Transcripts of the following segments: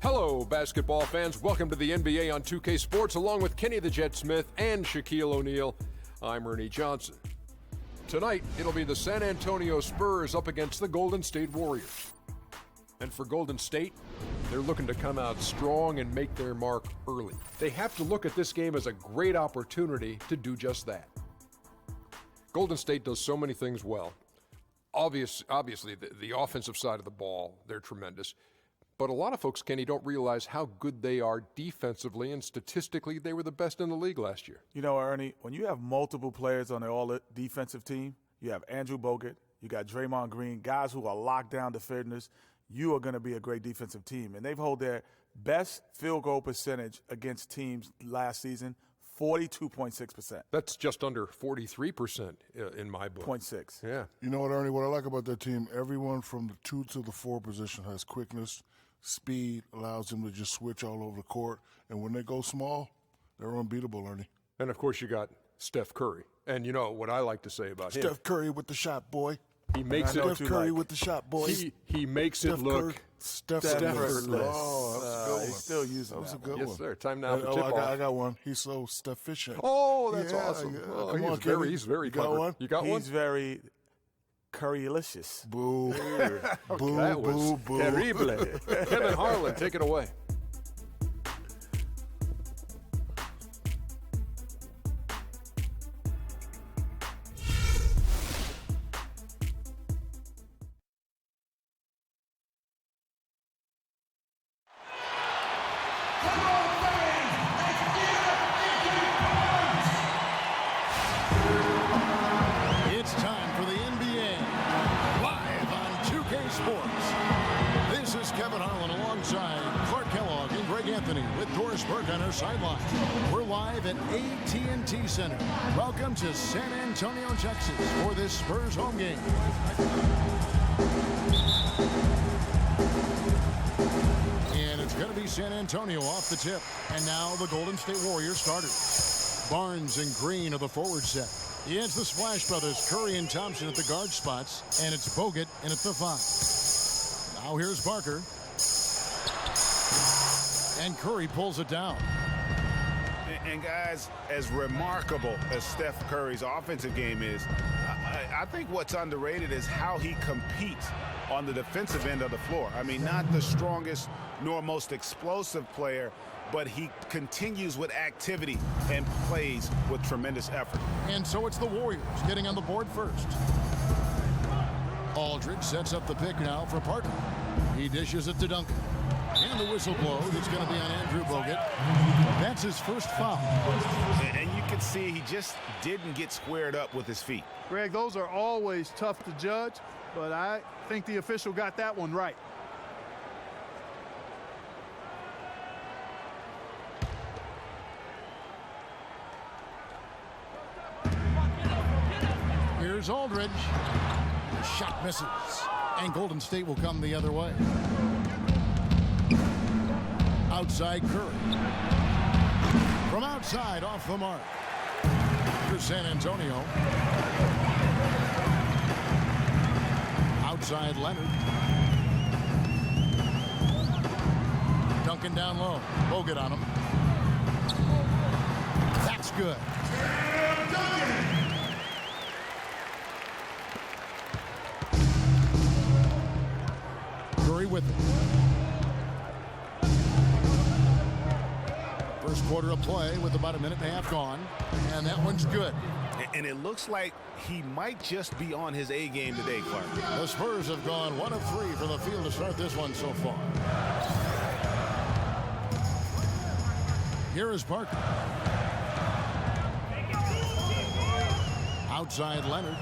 Hello, basketball fans. Welcome to the NBA on 2K Sports, along with Kenny the Jet Smith and Shaquille O'Neal. I'm Ernie Johnson. Tonight, it'll be the San Antonio Spurs up against the Golden State Warriors. And for Golden State, they're looking to come out strong and make their mark early. They have to look at this game as a great opportunity to do just that. Golden State does so many things well. Obviously, the offensive side of the ball, they're tremendous. But a lot of folks, Kenny, don't realize how good they are defensively, and statistically, they were the best in the league last year. You know, Ernie, when you have multiple players on the all-defensive team, you have Andrew Bogut, you got Draymond Green, guys who are lockdown defenders, you are going to be a great defensive team. And they've held their best field goal percentage against teams last season, 42.6%. That's just under 43% in my book. 0.6. Yeah. You know what, Ernie, what I like about that team, everyone from the 2 to the 4 position has quickness, speed, allows them to just switch all over the court. And when they go small, they're unbeatable, Ernie. And, of course, you got Steph Curry. And you know what I like to say about him. Steph Curry with the shot, boy. He makes it. Steph Curry with the shot, boy. He makes it look. Steph Curry. Oh, that's a good one. He's still using that. Was a good yes, one. sir. Time now for tip-off. I got one. He's so Steph-efficient. Oh, that's Yeah, awesome. yeah. Oh, Come on, Kenny. he's very You got clever. one? You got one? He's very Currylicious. Boo. Boo, That was boo, boo. terrible. Kevin Harlan, take it away. It's time for the NBA, live on 2K Sports. This is Kevin Harlan alongside Clark Kellogg and Greg Anthony with Doris Burke on our sideline. We're live at AT&T Center. Welcome to San Antonio, Texas for this Spurs home game. And it's going to be San Antonio off the tip. And now the Golden State Warriors starters. Barnes and Green are the forward set. It's the Splash Brothers, Curry and Thompson at the guard spots, and it's Bogut in at the 5. Now here's Barker. And Curry pulls it down. And guys, as remarkable as Steph Curry's offensive game is, I think what's underrated is how he competes on the defensive end of the floor. I mean, not the strongest nor most explosive player, but he continues with activity and plays with tremendous effort. And so it's the Warriors getting on the board first. Aldridge sets up the pick now for Parker. He dishes it to Duncan. And the whistle blows. It's going to be on Andrew Bogut. That's his first foul. And you can see he just didn't get squared up with his feet. Greg, those are always tough to judge, but I think the official got that one right. Here's Aldridge. The shot misses. And Golden State will come the other way. Outside Curry. From outside, off the mark. For San Antonio. Outside Leonard. Duncan down low. Bogut on him. That's good. Curry with it. First quarter of play with about a minute and a half gone. And that one's good. And it looks like he might just be on his A game today, Clark. The Spurs have gone 1 of 3 from the field to start this one so far. Here is Parker. Outside Leonard.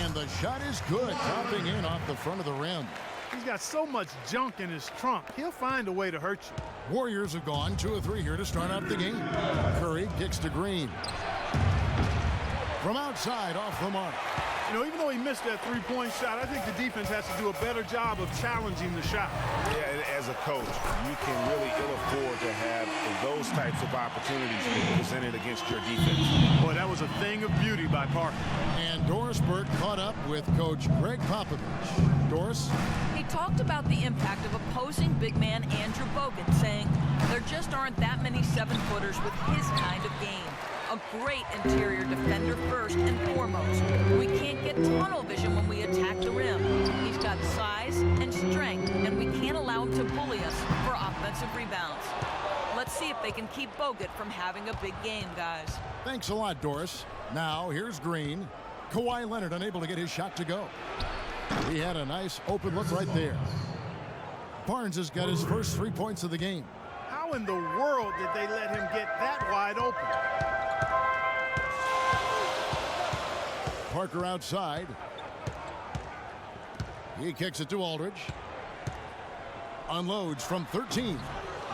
And the shot is good, dropping in off the front of the rim. He's got so much junk in his trunk. He'll find a way to hurt you. Warriors have gone 2 of 3 here to start out the game. Curry kicks to Green. From outside, off the mark. You know, even though he missed that three-point shot, I think the defense has to do a better job of challenging the shot. Yeah, and as a coach, you can really ill afford to have those types of opportunities presented against your defense. Boy, that was a thing of beauty by Parker. And Doris Burke caught up with Coach Greg Popovich. Doris? Hey, talked about the impact of opposing big man Andrew Bogut, saying there just aren't that many 7-footers with his kind of game. A great interior defender first and foremost. We can't get tunnel vision when we attack the rim. He's got size and strength, and we can't allow him to bully us for offensive rebounds. Let's see if they can keep Bogut from having a big game, guys. Thanks a lot, Doris. Now, here's Green. Kawhi Leonard unable to get his shot to go. He had a nice open look right there. Barnes has got his first 3 points of the game. How in the world did they let him get that wide open? Parker outside. He kicks it to Aldridge. Unloads from 13.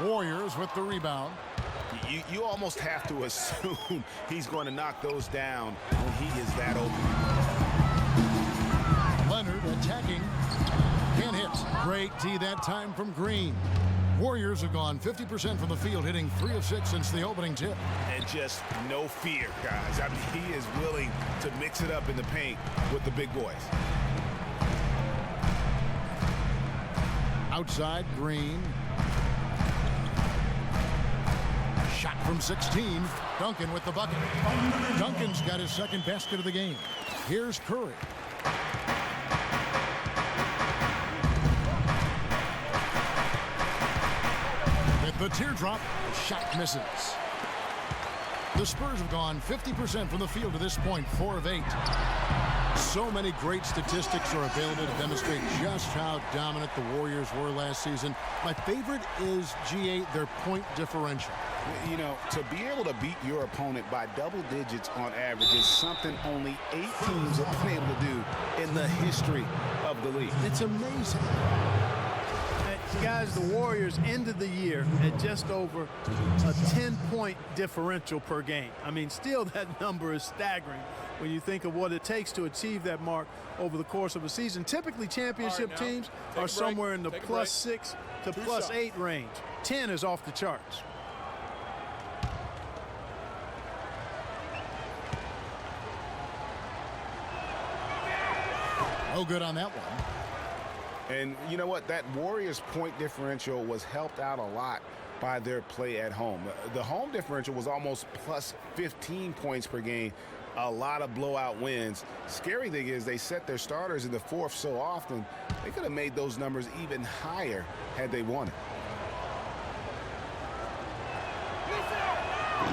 Warriors with the rebound. You almost have to assume he's going to knock those down when he is that open. Leonard attacking. Can't hit. Great D that time from Green. Warriors have gone 50% from the field, hitting 3 of 6 since the opening tip. And just no fear, guys. I mean, he is willing to mix it up in the paint with the big boys. Outside, Green. Shot from 16. Duncan with the bucket. Duncan's got his second basket of the game. Here's Curry. With the teardrop, shot misses. The Spurs have gone 50% from the field to this point, 4 of 8. So many great statistics are available to demonstrate just how dominant the Warriors were last season. My favorite is, GA, their point differential. You know, to be able to beat your opponent by double digits on average is something only 8 teams have been able to do in the history of the league. It's amazing. Guys, the Warriors ended the year at just over a 10-point differential per game. I mean, still that number is staggering when you think of what it takes to achieve that mark over the course of a season. Typically, championship teams are somewhere in the +6 to +8 range. 10 is off the charts. No good on that one. And you know what? That Warriors point differential was helped out a lot by their play at home. The home differential was almost +15 points per game. A lot of blowout wins. Scary thing is they set their starters in the fourth so often, they could have made those numbers even higher had they won it.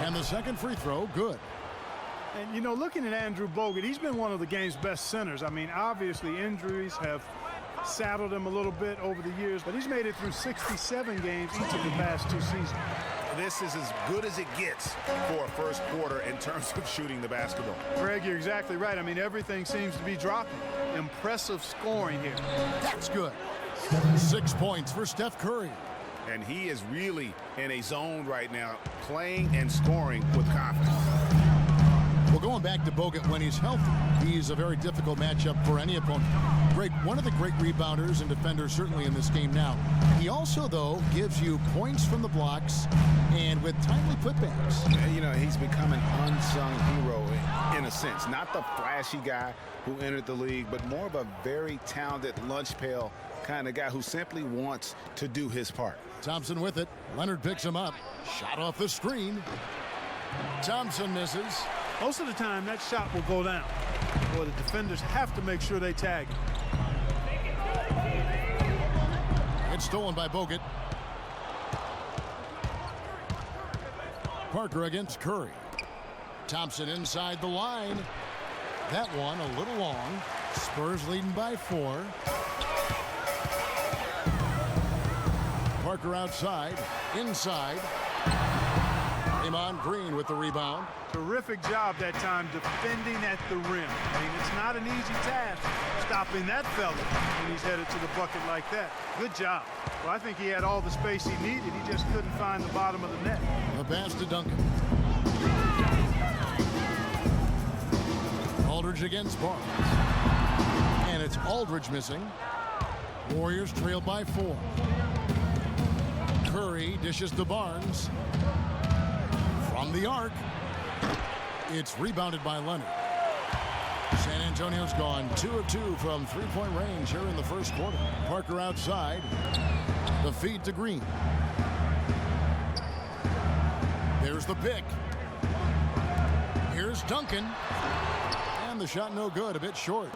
And the second free throw, good. And, you know, looking at Andrew Bogut, he's been one of the game's best centers. I mean, obviously injuries have saddled him a little bit over the years, but he's made it through 67 games each of the past 2 seasons. This is as good as it gets for a first quarter in terms of shooting the basketball. Greg, you're exactly right. I mean, everything seems to be dropping. Impressive scoring here. That's good. 6 points for Steph Curry. And he is really in a zone right now, playing and scoring with confidence. Well, going back to Bogut when he's healthy, he's a very difficult matchup for any opponent. Greg, one of the great rebounders and defenders certainly in this game now. He also, though, gives you points from the blocks and with timely putbacks. You know, he's become an unsung hero in a sense. Not the flashy guy who entered the league, but more of a very talented lunch pail kind of guy who simply wants to do his part. Thompson with it. Leonard picks him up. Shot off the screen. Thompson misses. Most of the time, that shot will go down. Well, the defenders have to make sure they tag him. It's stolen by Bogut. Parker against Curry. Thompson inside the line. That one a little long. Spurs leading by 4. Parker outside. Inside. Draymond Green with the rebound. Terrific job that time defending at the rim. I mean, it's not an easy task stopping that fella when he's headed to the bucket like that. Good job. Well, I think he had all the space he needed. He just couldn't find the bottom of the net. The pass to Duncan. Aldridge against Barnes. And it's Aldridge missing. Warriors trail by 4. Curry dishes to Barnes. From the arc. It's rebounded by Leonard. San Antonio's gone 2 of 2 from three-point range here in the first quarter. Parker outside. The feed to Green. There's the pick. Here's Duncan. And the shot no good, a bit short.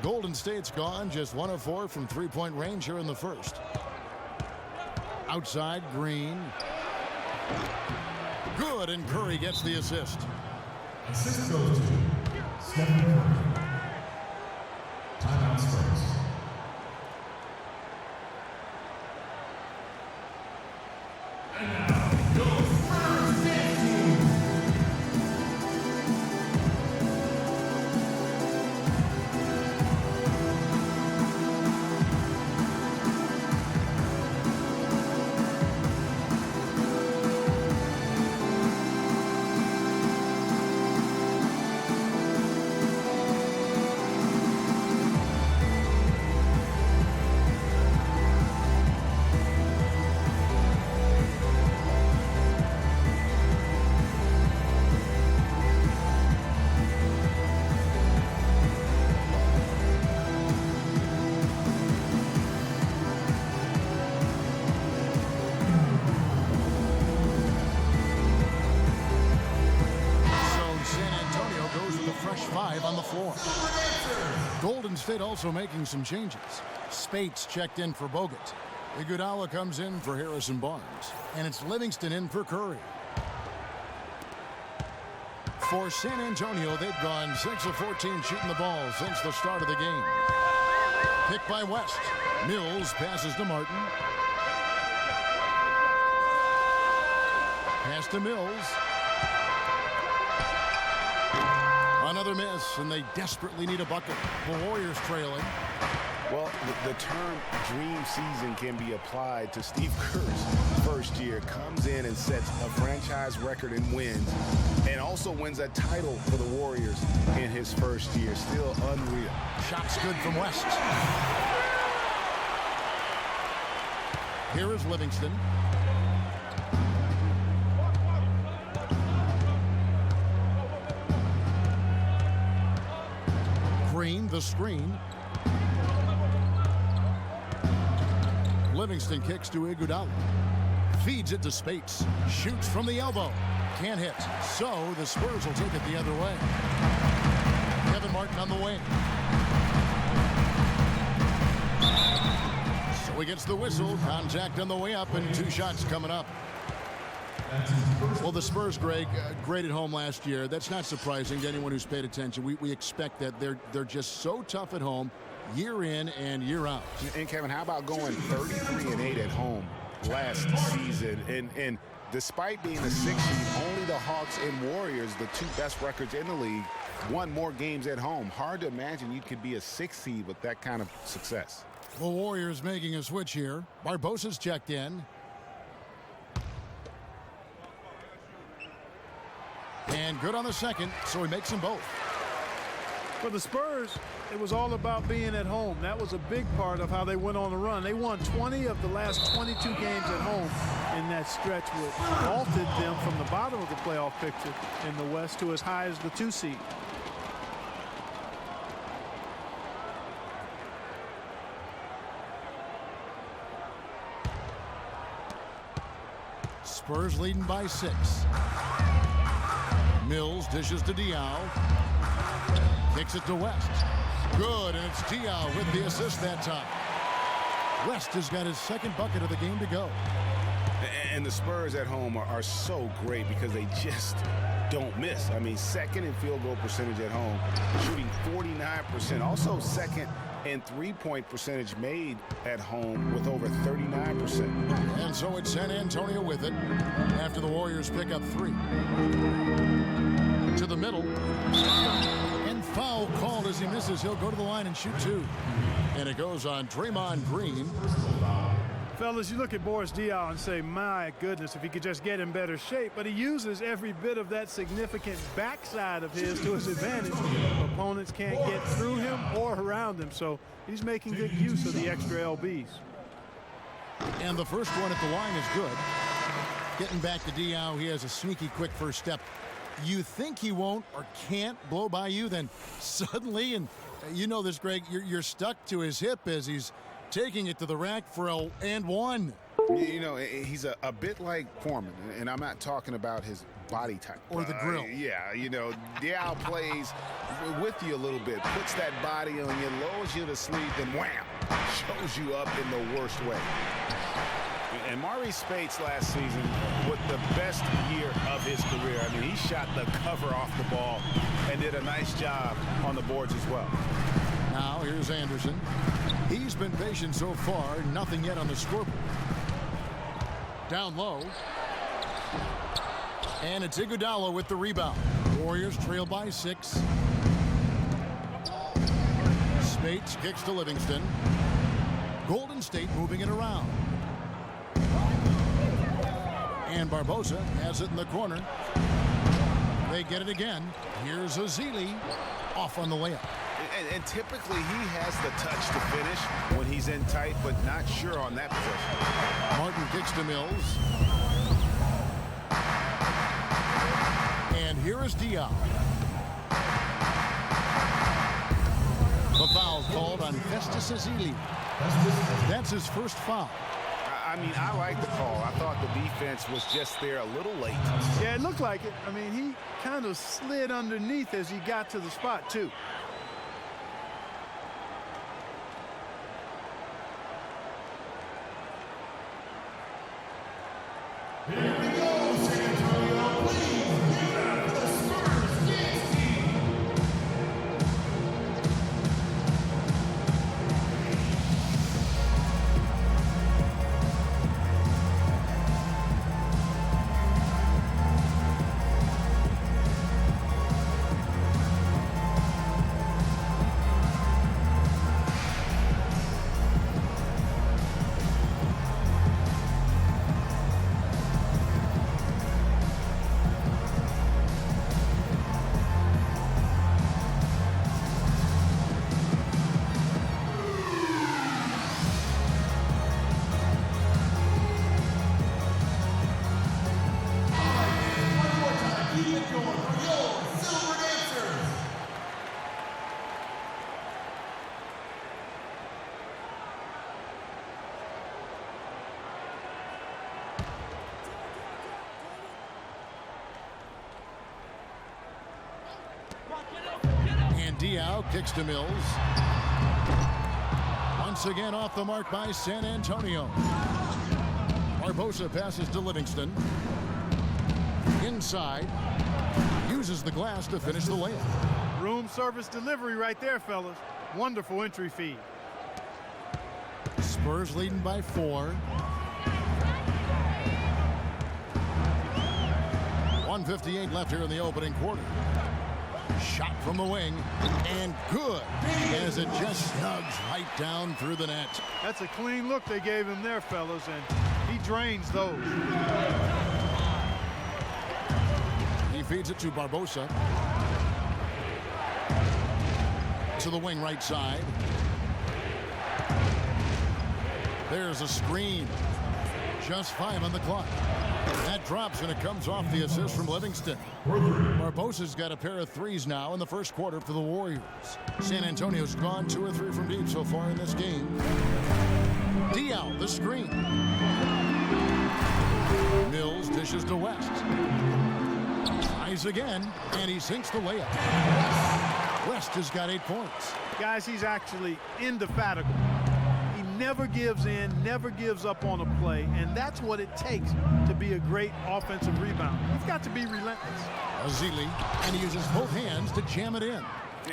Golden State's gone just 1 of 4 from three-point range here in the first. Outside, Green. Good, and Curry gets the assist. Assist goes to Stephen Curry. Timeout Spurs. And now, your Spurs team. Golden State also making some changes. Spates checked in for Bogut. Iguodala comes in for Harrison Barnes. And it's Livingston in for Curry. For San Antonio, they've gone 6 of 14 shooting the ball since the start of the game. Picked by West. Mills passes to Martin. Pass to Mills. Another miss, and they desperately need a bucket. The Warriors trailing. Well, the term dream season can be applied to Steve Kerr's first year. Comes in and sets a franchise record in wins, and also wins a title for the Warriors in his first year. Still unreal. Shots good from West. Here is Livingston. Green, the screen. Livingston kicks to Iguodala. Feeds it to Spates. Shoots from the elbow. Can't hit. So the Spurs will take it the other way. Kevin Martin on the wing. So he gets the whistle. Contact on the way up, and 2 shots coming up. Well, the Spurs, Greg, great at home last year. That's not surprising to anyone who's paid attention. We expect that. They're just so tough at home, year in and year out. And Kevin, how about going 33-8 at home last season? And despite being the 6th seed, only the Hawks and Warriors, the 2 best records in the league, won more games at home. Hard to imagine you could be a 6th seed with that kind of success. The Warriors making a switch here. Barbosa's checked in. And good on the second, so he makes them both. For the Spurs, it was all about being at home. That was a big part of how they went on the run. They won 20 of the last 22 games at home in that stretch, which vaulted them from the bottom of the playoff picture in the West to as high as the 2 seed. Spurs leading by 6. Mills dishes to Diaw. Kicks it to West. Good, and it's Diaw with the assist that time. West has got his 2nd bucket of the game to go. And the Spurs at home are so great because they just don't miss. I mean, 2nd in field goal percentage at home, shooting 49%. Also 2nd in three-point percentage made at home with over 39%. And so it's San Antonio with it after the Warriors pick up 3. To the middle. And foul called as he misses. He'll go to the line and shoot 2. And it goes on Draymond Green. Fellas, you look at Boris Diaw and say, my goodness, if he could just get in better shape. But he uses every bit of that significant backside of his to his advantage. Opponents can't get through him or around him. So he's making good use of the extra LBs. And the first one at the line is good. Getting back to Diaw, he has a sneaky quick first step. you think he won't or can't blow by you, then suddenly, and you know this, Greg, you're stuck to his hip as he's taking it to the rack for a and one. You know, he's a bit like Foreman, and I'm not talking about his body type. Or the grill. Yeah, you know, Diao plays with you a little bit, puts that body on you, lowers you to sleep, and wham, shows you up in the worst way. And Maurice Spates last season with the best year of his career. I mean, he shot the cover off the ball and did a nice job on the boards as well. Now here's Anderson. He's been patient so far, nothing yet on the scoreboard. Down low. And it's Iguodala with the rebound. Warriors trail by 6. Spates kicks to Livingston. Golden State moving it around. And Barbosa has it in the corner. They get it again. Here's Ezeli off on the layup. And typically he has the touch to finish when he's in tight, but not sure on that position. Martin kicks to Mills. And here is Diao. The foul called on Festus Ezeli. That's his first foul. I mean, I like the call. I thought the defense was just there a little late. Yeah, it looked like it. I mean, he kind of slid underneath as he got to the spot, too. Here we go, San Antonio. Please give it up for the Spurs dance team. And Diao kicks to Mills. Once again off the mark by San Antonio. Barbosa passes to Livingston. Inside. Uses the glass to finish the layup. Room service delivery right there, fellas. Wonderful entry feed. Spurs leading by 4. 1:58 left here in the opening quarter. Shot from the wing, and good, as it just snugs right down through the net. That's a clean look they gave him there, fellas, and he drains those. He feeds it to Barbosa. To the wing right side. There's a screen. Just 5 on the clock. That drops, and it comes off the assist from Livingston. Barbosa's got a pair of threes now in the first quarter for the Warriors. San Antonio's gone 2 or 3 from deep so far in this game. Diao, the screen. Mills dishes to West. Tries again, and he sinks the layup. West has got 8 points. Guys, he's actually indefatigable. He never gives in, never gives up on a play, and that's what it takes to be a great offensive rebounder. You've got to be relentless. Ezeli, and he uses both hands to jam it in.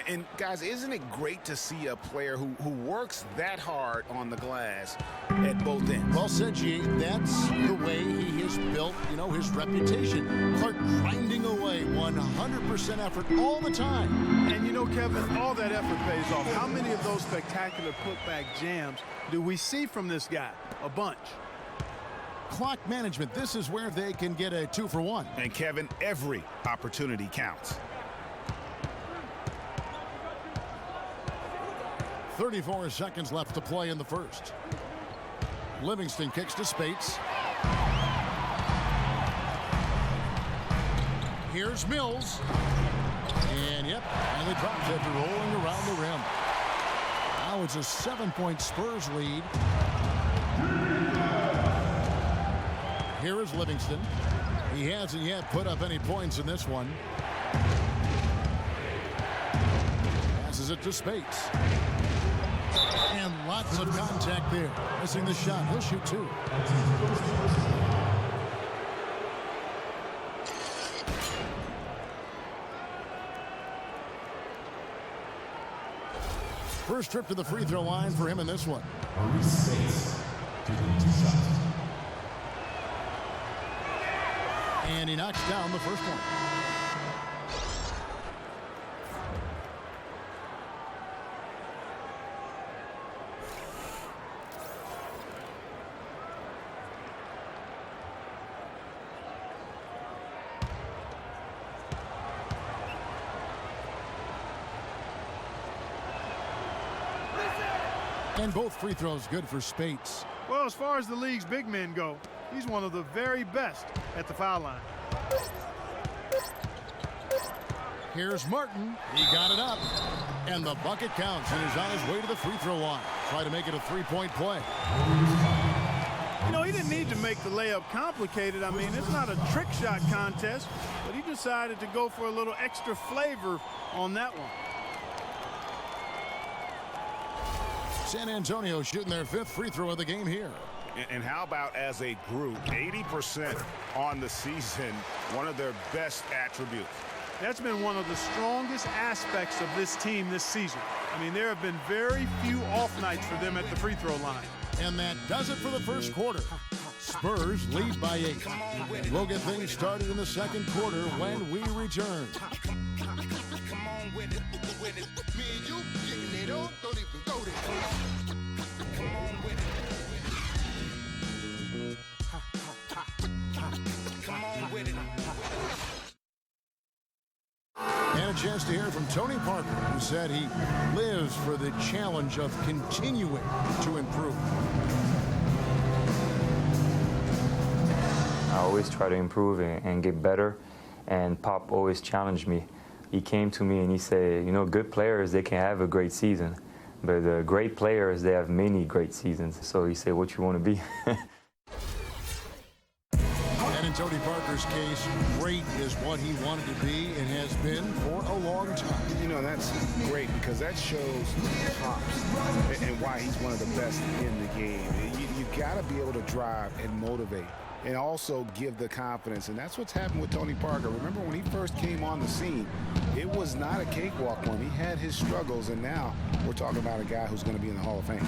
And guys, isn't it great to see a player who works that hard on the glass at both ends? Well said, G. That's the way he has built, his reputation. Clark grinding away, 100% effort all the time. And Kevin, all that effort pays off. How many of those spectacular putback jams do we see from this guy? A bunch. Clock management, this is where they can get a 2 for 1. And Kevin, every opportunity counts. 34 seconds left to play in the first. Livingston kicks to Spates. Here's Mills. And, yep, finally dropped after rolling around the rim. Now it's a 7-point Spurs lead. Here is Livingston. He hasn't yet put up any points in this one. Passes it to Spates. And lots of contact there. Missing the shot. He'll shoot two. First trip to the free throw line for him in this one. And he knocks down the first one. And both free throws good for Spates. Well, as far as the league's big men go, he's one of the very best at the foul line. Here's Martin. He got it up. And the bucket counts, and he's on his way to the free throw line. Try to make it a three-point play. You know, he didn't need to make the layup complicated. I mean, it's not a trick shot contest, but he decided to go for a little extra flavor on that one. San Antonio shooting their 5th free throw of the game here. And how about as a group, 80% on the season, one of their best attributes. That's been one of the strongest aspects of this team this season. I mean, there have been very few off nights for them at the free throw line. And that does it for the first quarter. Spurs lead by 8. We'll get things started in the second quarter when we return. And a chance to hear from Tony Parker, who said he lives for the challenge of continuing to improve. I always try to improve and get better, and Pop always challenged me. He came to me and he said, you know, good players, they can have a great season, but the great players, they have many great seasons. So he said, what you want to be? And in Tony Parker's case, great is what he wanted to be and has been for a long time. You know, that's great because that shows Pops and why he's one of the best in the game. You got to be able to drive and motivate and also give the confidence. And that's what's happened with Tony Parker. Remember when he first came on the scene, it was not a cakewalk one. He had his struggles, and now we're talking about a guy who's going to be in the Hall of Fame.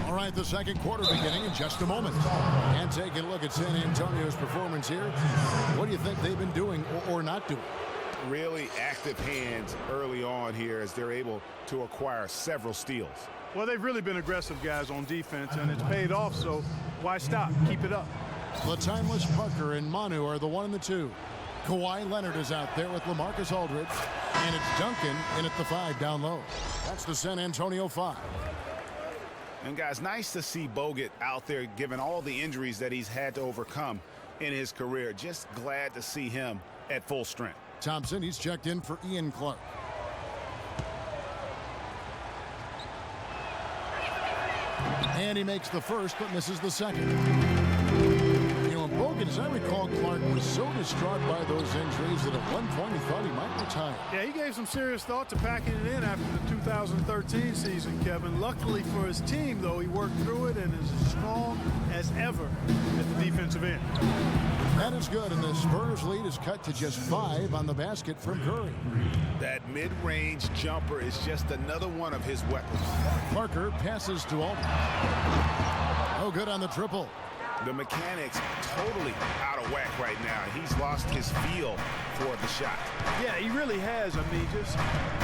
All right, the second quarter beginning in just a moment. And taking a look at San Antonio's performance here. What do you think they've been doing or not doing? Really active hands early on here as they're able to acquire several steals. Well, they've really been aggressive guys on defense, and it's paid off, so why stop? Keep it up. The timeless Parker and Manu are the 1 and the 2. Kawhi Leonard is out there with LaMarcus Aldridge, and it's Duncan in at the 5 down low. That's the San Antonio 5. And guys, nice to see Bogut out there given all the injuries that he's had to overcome in his career. Just glad to see him at full strength. Thompson, he's checked in for Ian Clark. And he makes the first, but misses the second. You know, in Bogut, as I recall, Clark was so distraught by those injuries that at one point he thought he might retire. Yeah, he gave some serious thought to packing it in after the 2013 season, Kevin. Luckily for his team, though, he worked through it and is as strong as ever at the defensive end. That is good, and the Spurs lead is cut to just 5 on the basket from Curry. That mid-range jumper is just another one of his weapons. Parker passes to Aldridge. Oh, good on the triple. The mechanics totally out of whack right now. He's lost his feel for the shot. Yeah, he really has. I mean, just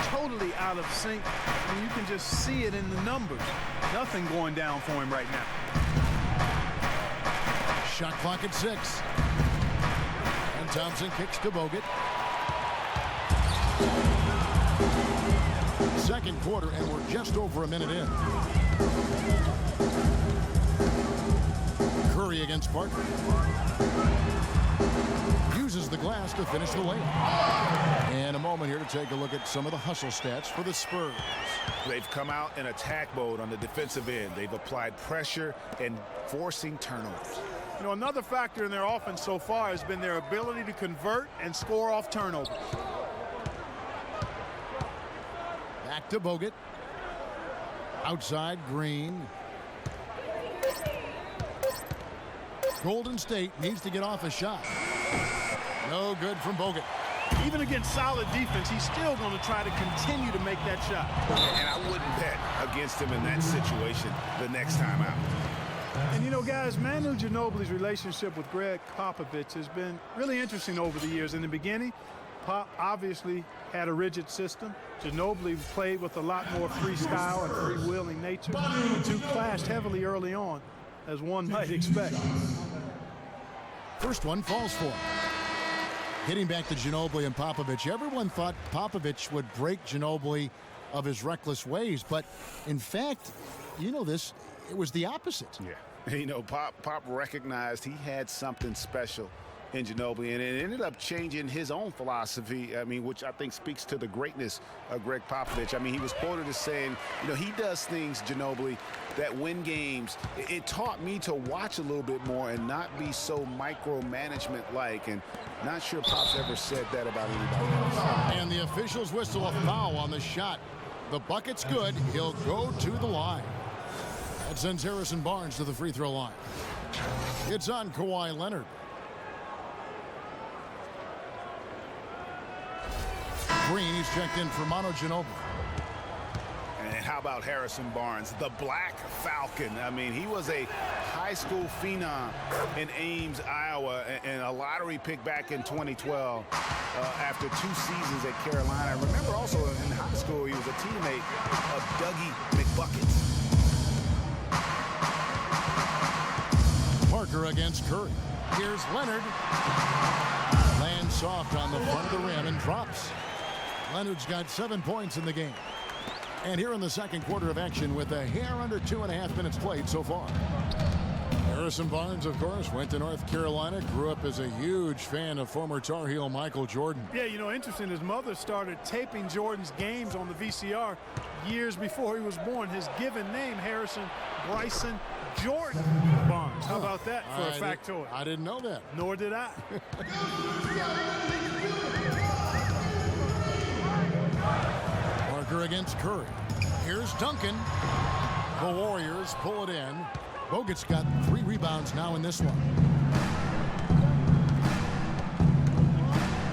totally out of sync. I mean, you can just see it in the numbers. Nothing going down for him right now. Shot clock at 6. And Thompson kicks to Bogut. Second quarter, and we're just over a minute in. Curry Curry against Parker. Uses the glass to finish the layup. And a moment here to take a look at some of the hustle stats for the Spurs. They've come out in attack mode on the defensive end. They've applied pressure and forcing turnovers. You know, another factor in their offense so far has been their ability to convert and score off turnovers. Back to Bogut. Outside, Green. Golden State needs to get off a shot. No good from Bogut. Even against solid defense, he's still going to try to continue to make that shot. And I wouldn't bet against him in that situation the next time out. And, you know, guys, Manu Ginobili's relationship with Greg Popovich has been really interesting over the years. In the beginning, Pop obviously had a rigid system. Ginobili played with a lot more freestyle and freewheeling nature. The two clashed heavily early on, as one might expect. First one falls for him. Getting back to Ginobili and Popovich, everyone thought Popovich would break Ginobili of his reckless ways, but in fact, you know this, it was the opposite. Yeah, you know, Pop recognized he had something special in Ginobili, and it ended up changing his own philosophy, I mean, which I think speaks to the greatness of Greg Popovich. I mean, he was quoted as saying, you know, he does things, Ginobili, that win games. It taught me to watch a little bit more and not be so micromanagement-like, and not sure Pop's ever said that about anybody else. And the officials whistle a foul on the shot. The bucket's good. He'll go to the line. That sends Harrison Barnes to the free throw line. It's on Kawhi Leonard. Green, he's checked in for Manu Ginobili. And how about Harrison Barnes, the Black Falcon? I mean, he was a high school phenom in Ames, Iowa, and a lottery pick back in 2012 after 2 seasons at Carolina. I remember also in high school, he was a teammate of Dougie McBuckets. Parker against Curry. Here's Leonard. Lands soft on the front of the rim and drops. Leonard's got 7 points in the game. And here in the second quarter of action with a hair under 2.5 minutes played so far. Harrison Barnes, of course, went to North Carolina, grew up as a huge fan of former Tar Heel Michael Jordan. Yeah, you know, interesting, his mother started taping Jordan's games on the VCR years before he was born. His given name, Harrison Bryson Jordan Barnes. How about that for a factoid? I didn't know that. Nor did I. Parker against Curry. Here's Duncan. The Warriors pull it in. Bogut's got 3 rebounds now in this one.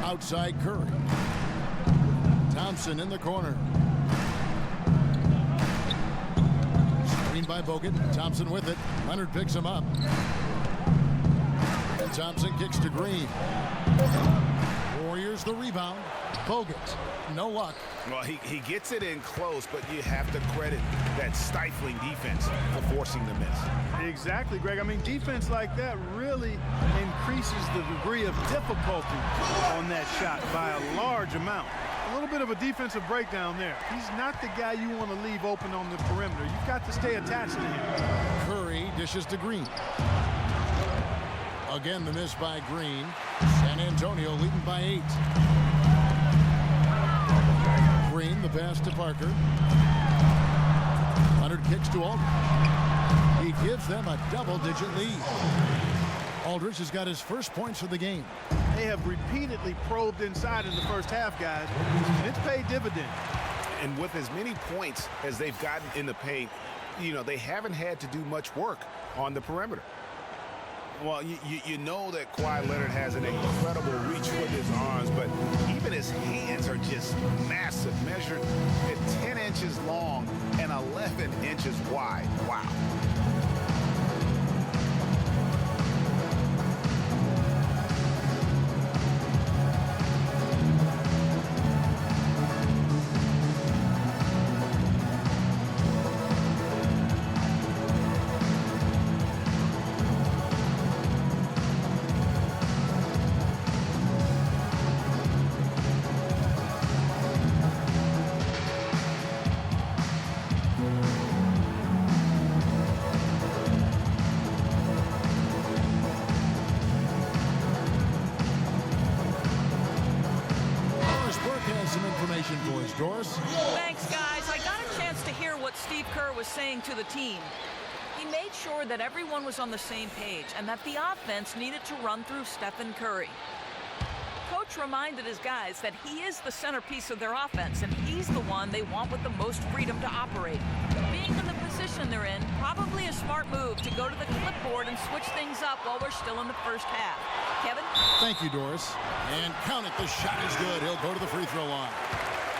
Outside Curry. Thompson in the corner. Screen by Bogut. Thompson with it. Leonard picks him up. And Thompson kicks to Green. Warriors the rebound. Bogut, no luck. Well, he gets it in close, but you have to credit that stifling defense for forcing the miss. Exactly, Greg. I mean, defense like that really increases the degree of difficulty on that shot by a large amount. A little bit of a defensive breakdown there. He's not the guy you want to leave open on the perimeter. You've got to stay attached to him. Curry dishes to Green. Again, the miss by Green. San Antonio leading by 8. Green, the pass to Parker. Leonard kicks to Aldridge. He gives them a double-digit lead. Aldridge has got his first points of the game. They have repeatedly probed inside in the first half, guys, and it's paid dividends. And with as many points as they've gotten in the paint, you know, they haven't had to do much work on the perimeter. Well, you know that Kawhi Leonard has an incredible reach with his arms, but even his hands are just massive, measured at 10 inches long and 11 inches wide. Wow. Steve Kerr was saying to the team. He made sure that everyone was on the same page and that the offense needed to run through Stephen Curry. Coach reminded his guys that he is the centerpiece of their offense and he's the one they want with the most freedom to operate. Being in the position they're in, probably a smart move to go to the clipboard and switch things up while we're still in the first half. Kevin? Thank you, Doris. And count it. The shot is good. He'll go to the free throw line.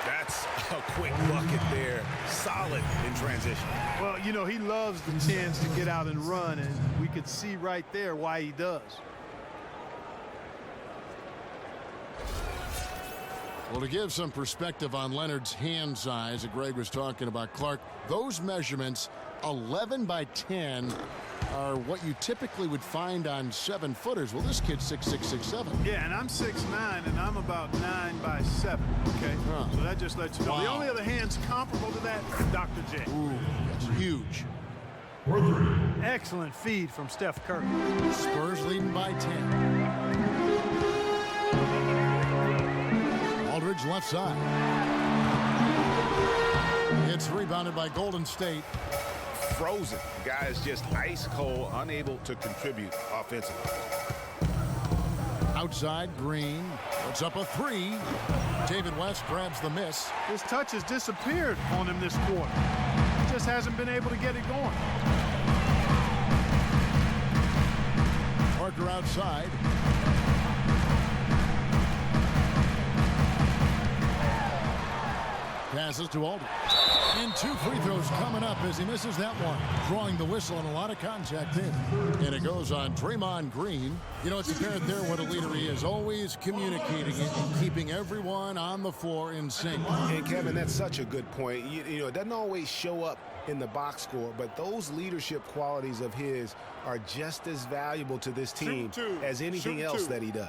That's a quick bucket there. Solid in transition. Well, you know, he loves the chance to get out and run, and we could see right there why he does. Well, to give some perspective on Leonard's hand size that Greg was talking about, Clark, those measurements, 11 by 10, are what you typically would find on 7-footers. Well, this kid's 6'6", 6'7". Yeah, and I'm 6'9", and I'm about 9 by 7, okay? Huh. So that just lets you know. Wow. The only other hands comparable to that, Dr. J. Ooh, that's huge. Excellent feed from Steph Curry. Spurs leading by 10. Aldridge left side. It's rebounded by Golden State. Frozen. Guys just ice cold, unable to contribute offensively. Outside, Green puts up a three. David West grabs the miss. His touch has disappeared on him this quarter. He just hasn't been able to get it going. Parker outside. Passes to Aldridge. And 2 free throws coming up as he misses that one. Drawing the whistle and a lot of contact in. And it goes on Draymond Green. You know, it's apparent there what a leader he is. Always communicating it and keeping everyone on the floor in sync. And Kevin, that's such a good point. You know, it doesn't always show up in the box score, but those leadership qualities of his are just as valuable to this team as anything else that he does.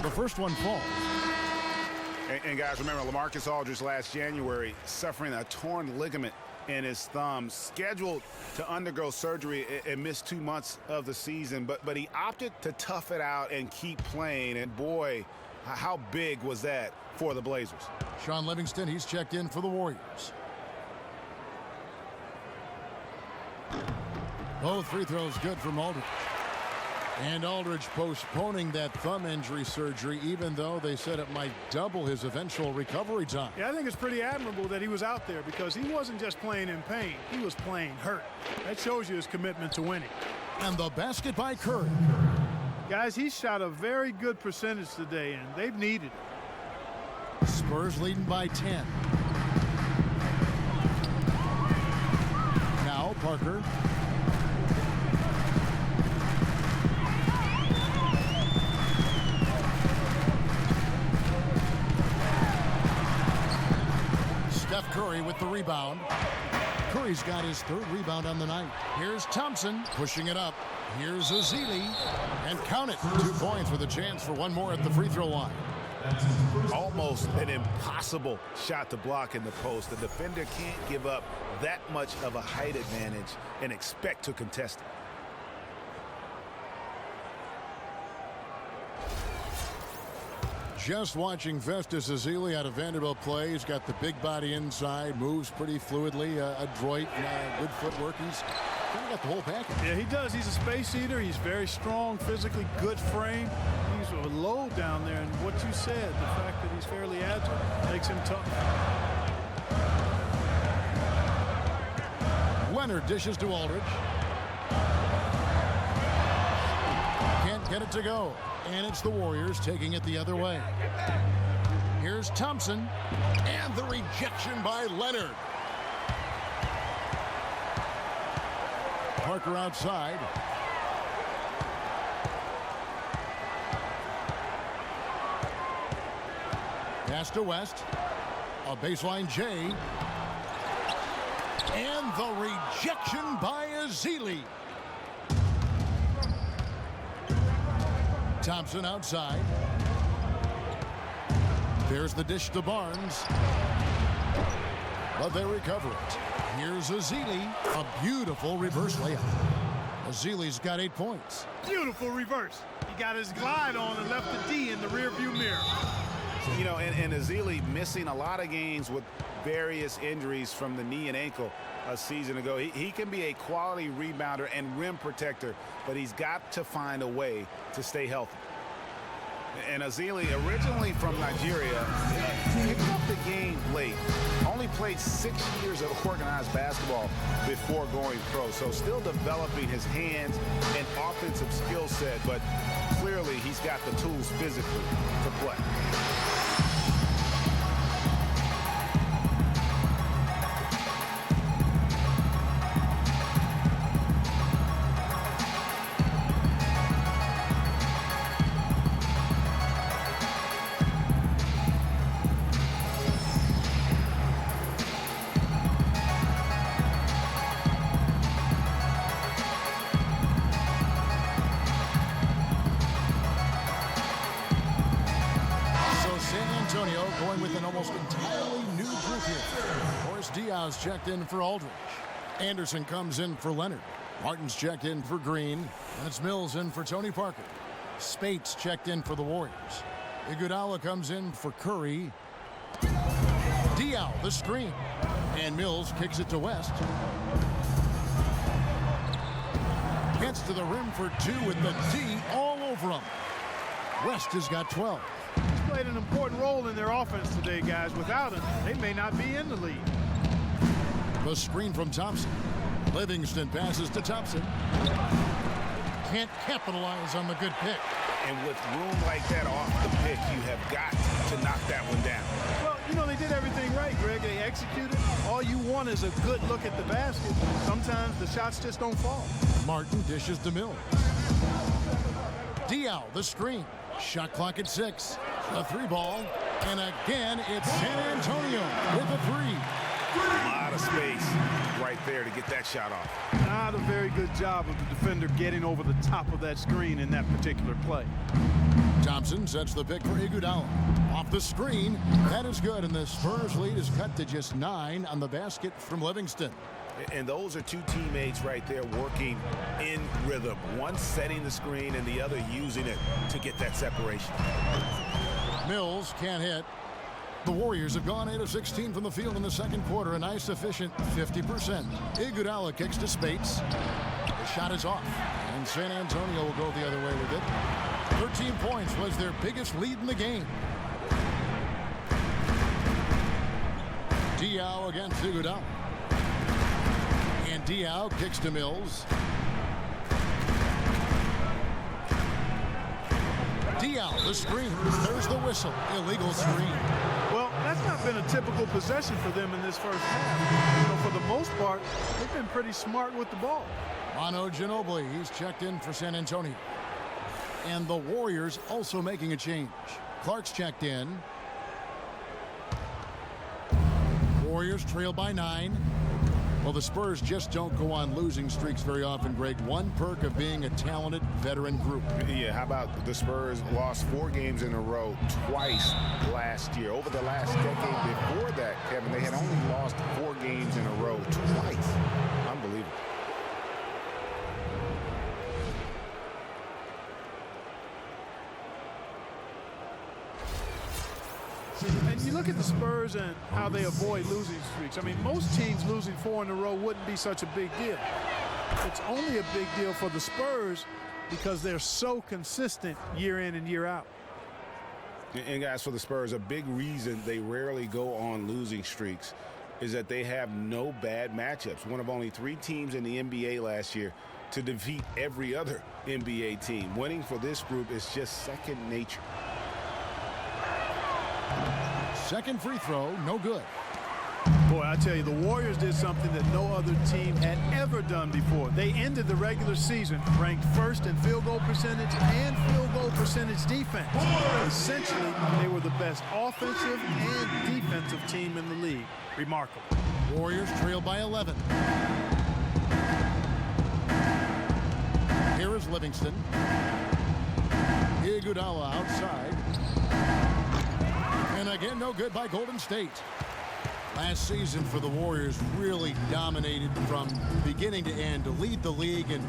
The first one falls. And guys, remember, LaMarcus Aldridge last January suffering a torn ligament in his thumb, scheduled to undergo surgery and miss 2 months of the season, but he opted to tough it out and keep playing. And boy, how big was that for the Blazers? Sean Livingston, he's checked in for the Warriors. Both free throws good from Aldridge. And Aldridge postponing that thumb injury surgery, even though they said it might double his eventual recovery time. Yeah, I think it's pretty admirable that he was out there because he wasn't just playing in pain. He was playing hurt. That shows you his commitment to winning. And the basket by Curry. Guys, he shot a very good percentage today, and they've needed it. Spurs leading by 10. Now Parker. Steph Curry with the rebound. Curry's got his 3rd rebound on the night. Here's Thompson pushing it up. Here's Ezeli. And count it. 2 points with a chance for one more at the free throw line. Almost an impossible shot to block in the post. The defender can't give up that much of a height advantage and expect to contest it. Just watching Festus Ezeli out of Vanderbilt play. He's got the big body inside, moves pretty fluidly, adroit, good footwork. He's kind of got the whole package. Yeah, he does. He's a space eater. He's very strong, physically good frame. He's a low down there, and what you said, the fact that he's fairly agile, makes him tough. Leonard dishes to Aldridge. Can't get it to go. And it's the Warriors taking it the other way. Here's Thompson. And the rejection by Leonard. Parker outside. Pass to West. A baseline J. And the rejection by Ezeli. Thompson outside. There's the dish to Barnes. But they recover it. Here's Ezeli, a beautiful reverse layup. Ezeli's got 8 points. Beautiful reverse. He got his glide on and left the D in the rearview mirror. You know, and Ezeli missing a lot of games with various injuries from the knee and ankle a season ago. He can be a quality rebounder and rim protector, but he's got to find a way to stay healthy. And Ezeli, originally from Nigeria, picked up the game late. Only played 6 years of organized basketball before going pro. So still developing his hands and offensive skill set, but clearly he's got the tools physically to play. Going with an almost entirely new group here. Horace Diaz checked in for Aldridge. Anderson comes in for Leonard. Martin's checked in for Green. And it's Mills in for Tony Parker. Spates checked in for the Warriors. Iguodala comes in for Curry. Diaw, the screen. And Mills kicks it to West. Gets to the rim for 2 with the D all over him. West has got 12. Played an important role in their offense today, guys. Without him, they may not be in the lead. The screen from Thompson. Livingston passes to Thompson. Can't capitalize on the good pick. And with room like that off the pick, you have got to knock that one down. Well, you know, they did everything right, Greg. They executed. All you want is a good look at the basket. Sometimes the shots just don't fall. Martin dishes to Mills. Diaw, the screen. Shot clock at 6. A 3-ball. And again, it's San Antonio with a 3. A lot of space right there to get that shot off. Not a very good job of the defender getting over the top of that screen in that particular play. Thompson sets the pick for Iguodala. Off the screen. That is good, and the Spurs lead is cut to just 9 on the basket from Livingston. And those are two teammates right there working in rhythm. One setting the screen and the other using it to get that separation. Mills can't hit. The Warriors have gone 8 of 16 from the field in the second quarter, a nice efficient 50%. Iguodala kicks to Spates. The shot is off, and San Antonio will go the other way with it. 13 points was their biggest lead in the game. Diaw against Iguodala. And Diaw kicks to Mills. Diaw, the screen. There's the whistle. Illegal screen. Well, that's not been a typical possession for them in this first half. You know, for the most part, they've been pretty smart with the ball. Manu Ginobili, he's checked in for San Antonio. And the Warriors also making a change. Clark's checked in. Warriors trail by 9. Well, the Spurs just don't go on losing streaks very often, Greg. One perk of being a talented veteran group. Yeah, how about the Spurs lost 4 games in a row twice last year. Over the last decade before that, Kevin, they had only lost 4 games in a row twice. Unbelievable. And you look at the Spurs and how they avoid losing streaks. I mean, most teams losing 4 in a row wouldn't be such a big deal. It's only a big deal for the Spurs because they're so consistent year in and year out. And guys, for the Spurs, a big reason they rarely go on losing streaks is that they have no bad matchups. One of only 3 teams in the NBA last year to defeat every other NBA team. Winning for this group is just second nature. Second free throw, no good. Boy, I tell you, the Warriors did something that no other team had ever done before. They ended the regular season ranked first in field goal percentage and field goal percentage defense. Essentially, they were the best offensive and defensive team in the league. Remarkable. Warriors trail by 11. Here is Livingston. Iguodala outside. And again, no good by Golden State. Last season for the Warriors really dominated from beginning to end to lead the league and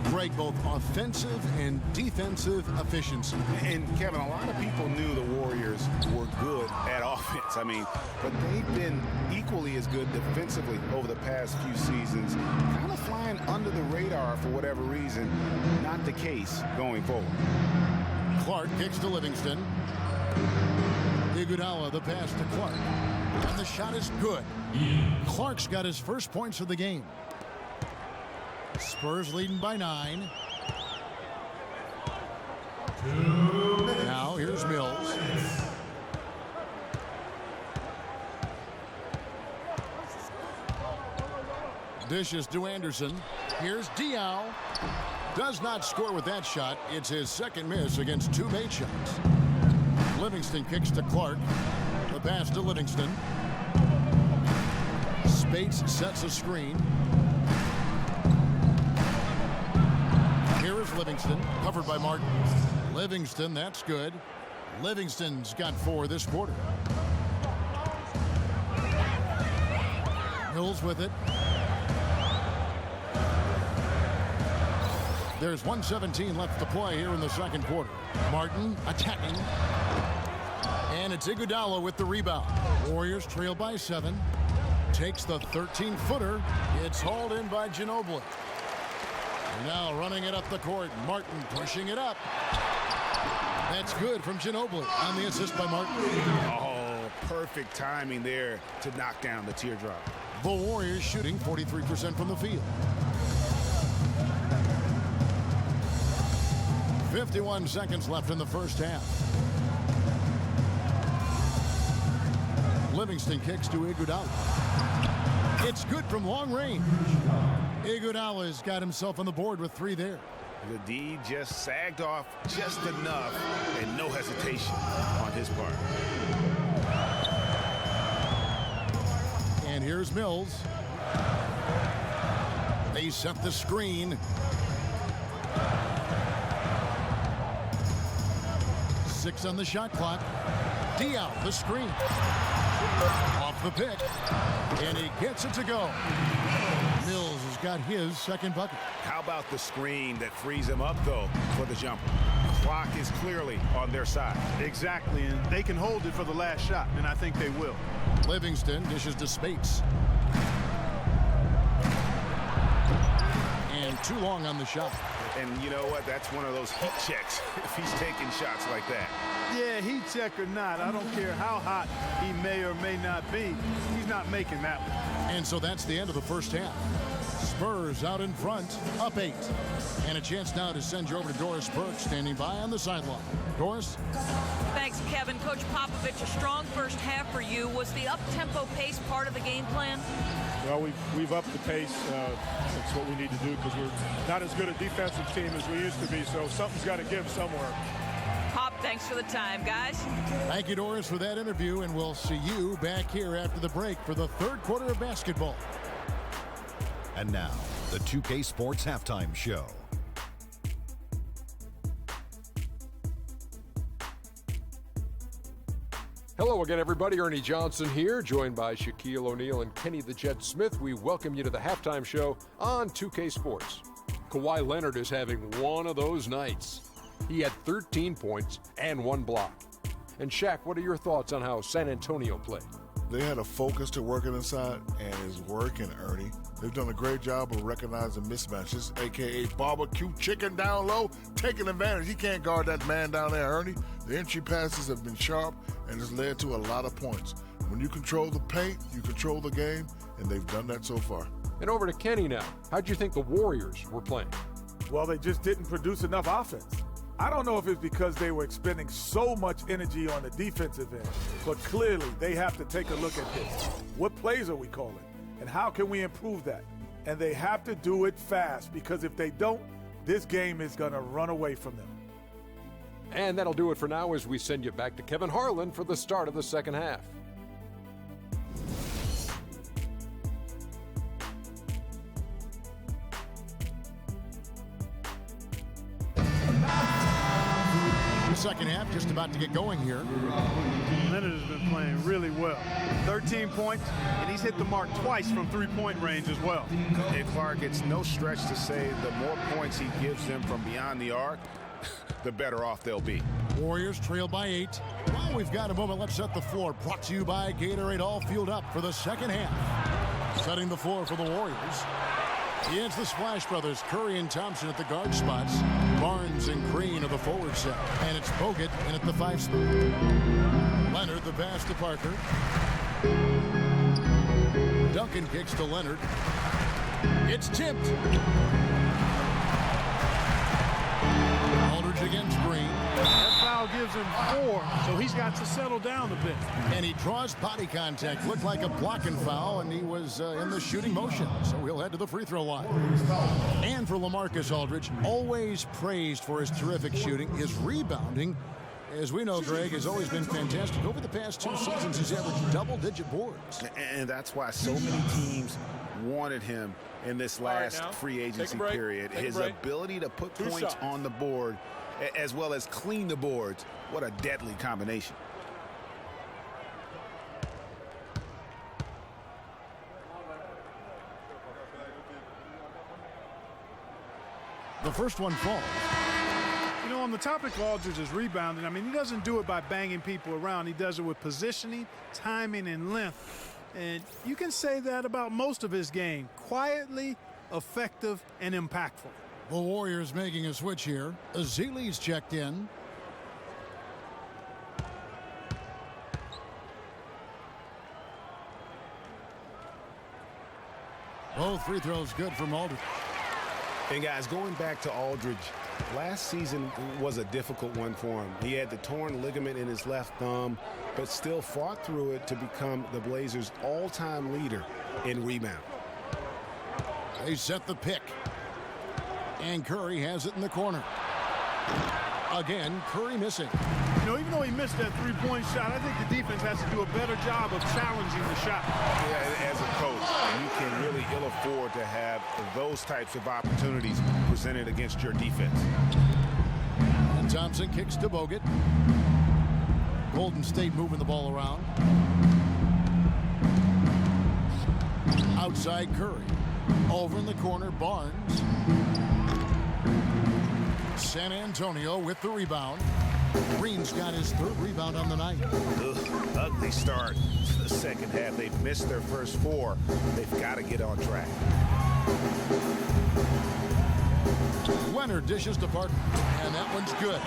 Greg, both offensive and defensive efficiency. And Kevin, a lot of people knew the Warriors were good at offense. I mean, but they've been equally as good defensively over the past few seasons, kind of flying under the radar for whatever reason. Not the case going forward. Clark kicks to Livingston. Iguodala, the pass to Clark. And the shot is good. Clark's got his first points of the game. Spurs leading by 9. Now here's Mills. Dishes to Anderson. Here's Diaw. Does not score with that shot. It's his second miss against 2 made shots. Livingston kicks to Clark. The pass to Livingston. Spates sets a screen. Here is Livingston, covered by Martin. Livingston, that's good. Livingston's got 4 this quarter. Mills with it. There's 1:17 left to play here in the second quarter. Martin attacking. And it's Iguodala with the rebound. Warriors trail by 7. Takes the 13-footer. It's hauled in by Ginobili. Now running it up the court. Martin pushing it up. That's good from Ginobili on the assist by Martin. Oh, perfect timing there to knock down the teardrop. The Warriors shooting 43% from the field. 51 seconds left in the first half. Livingston kicks to Iguodala. It's good from long range. Iguodala's got himself on the board with 3 there. The D just sagged off just enough and no hesitation on his part. And here's Mills. They set the screen. 6 on the shot clock. Diaw, the screen. Off the pick. And he gets it to go. Mills has got his second bucket. How about the screen that frees him up, though, for the jumper? Clock is clearly on their side. Exactly, and they can hold it for the last shot, and I think they will. Livingston dishes to Spates. And too long on the shot. And you know what? That's one of those heat checks if he's taking shots like that. Yeah, heat check or not, I don't care how hot he may or may not be. He's not making that one. And so that's the end of the first half. Spurs out in front, up 8. And a chance now to send you over to Doris Burke, standing by on the sideline. Doris? Thanks, Kevin. Coach Popovich, a strong first half for you. Was the up-tempo pace part of the game plan? Well, we've upped the pace. That's what we need to do because we're not as good a defensive team as we used to be, so something's got to give somewhere. Pop, thanks for the time, guys. Thank you, Doris, for that interview, and we'll see you back here after the break for the third quarter of basketball. And now, the 2K Sports Halftime Show. Hello again, everybody. Ernie Johnson here, joined by Shaquille O'Neal and Kenny the Jet Smith. We welcome you to the halftime show on 2K Sports. Kawhi Leonard is having one of those nights. He had 13 points and 1 block. And Shaq, what are your thoughts on how San Antonio played? They had a focus to working inside, and it's working, Ernie. They've done a great job of recognizing mismatches, a.k.a. barbecue chicken down low, taking advantage. He can't guard that man down there, Ernie. The entry passes have been sharp, and it's led to a lot of points. When you control the paint, you control the game, and they've done that so far. And over to Kenny now. How'd you think the Warriors were playing? Well, they just didn't produce enough offense. I don't know if it's because they were expending so much energy on the defensive end, but clearly they have to take a look at this. What plays are we calling? And how can we improve that? And they have to do it fast, because if they don't, this game is going to run away from them. And that'll do it for now as we send you back to Kevin Harlan for the start of the second half. second half just about to get going here. Leonard has been playing really well. 13 points, and he's hit the mark twice from three-point range as well. And Clark, it's no stretch to say the more points he gives them from beyond the arc, the better off they'll be. Warriors trail by 8. Well, we've got a moment. Let's set the floor. Brought to you by Gatorade. All fueled up for the second half. Setting the floor for the Warriors. It's the Splash Brothers, Curry and Thompson at the guard spots. Barnes and Green are the forward set. And it's Bogut in at the 5 spot. Leonard the pass to Parker. Duncan kicks to Leonard. It's tipped. Aldridge against Green. That foul gives him 4, so he's got to settle down a bit. And he draws body contact. Looked like a blocking foul, and he was in the shooting motion. So he'll head to the free throw line. And for LaMarcus Aldridge, always praised for his terrific shooting. His rebounding, as we know, Greg, has always been fantastic. Over the past 2 seasons, he's averaged double-digit boards. And that's why so many teams wanted him in this last free agency period. His ability to put points on the board as well as clean the boards. What a deadly combination. The first one falls. You know, on the topic of Aldridge's rebounding, I mean, he doesn't do it by banging people around. He does it with positioning, timing, and length. And you can say that about most of his game. Quietly, effective, and impactful. The Warriors making a switch here. Azili's checked in. Both free throws good from Aldridge. And guys, going back to Aldridge, last season was a difficult one for him. He had the torn ligament in his left thumb, but still fought through it to become the Blazers' all-time leader in rebound. They set the pick. And Curry has it in the corner. Again, Curry missing. You know, even though he missed that three-point shot, I think the defense has to do a better job of challenging the shot. Yeah, as a coach, you can really ill afford to have those types of opportunities presented against your defense. And Thompson kicks to Bogut. Golden State moving the ball around. Outside Curry. Over in the corner, Barnes. San Antonio with the rebound. Green's got his 3rd rebound on the night. Ugly start to the second half. They've missed their first 4. They've got to get on track. Leonard dishes to Parker, and that one's good.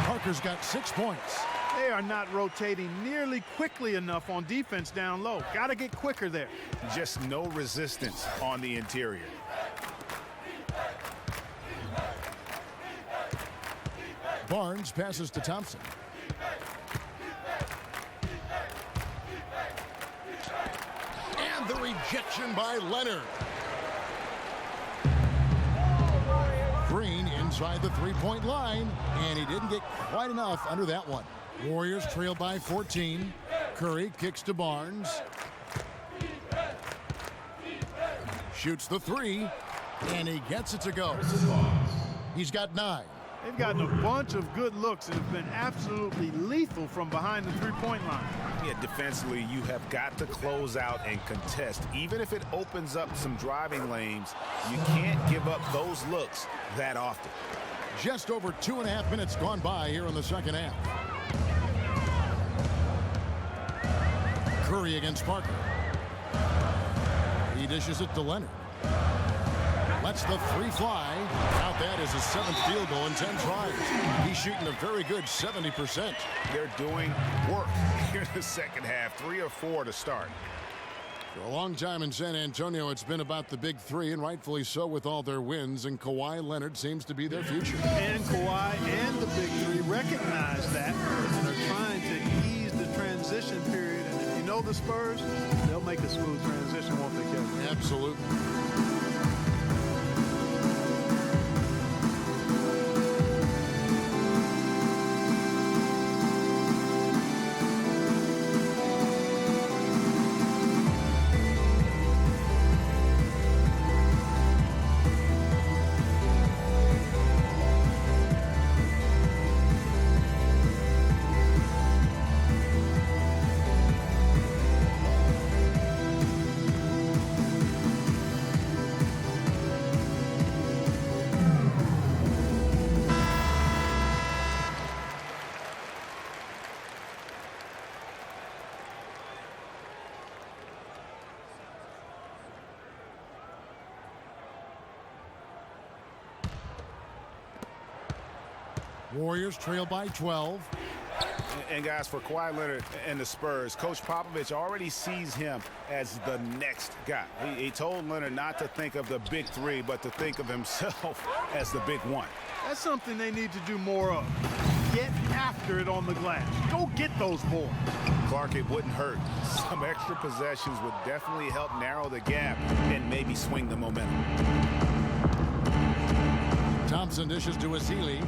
Parker's got 6 points. They are not rotating nearly quickly enough on defense down low. Got to get quicker there. Just no resistance on the interior. Barnes passes to Thompson. And the rejection by Leonard. Green inside the three-point line, and he didn't get quite enough under that one. Warriors trail by 14. Curry kicks to Barnes. Shoots the 3, and he gets it to go. He's got 9. They've gotten a bunch of good looks and have been absolutely lethal from behind the three-point line. Yeah, defensively, you have got to close out and contest. Even if it opens up some driving lanes, you can't give up those looks that often. Just over 2.5 minutes gone by here in the second half. Curry against Parker. He dishes it to Leonard. Lets the 3 fly. Out that is his 7th field goal in 10 tries. He's shooting a very good 70%. They're doing work here in the second half. 3 or 4 to start. For a long time in San Antonio, it's been about the big 3, and rightfully so with all their wins, and Kawhi Leonard seems to be their future. And Kawhi and the big 3 recognize that and are trying to ease the transition period. And if you know the Spurs, they'll make a smooth transition, won't they, Kevin? Absolutely. Warriors trail by 12. And guys, for Kawhi Leonard and the Spurs, Coach Popovich already sees him as the next guy. He told Leonard not to think of the big three, but to think of himself as the big one. That's something they need to do more of. Get after it on the glass. Go get those boards. Clark, it wouldn't hurt. Some extra possessions would definitely help narrow the gap and maybe swing the momentum. Thompson dishes to Azili.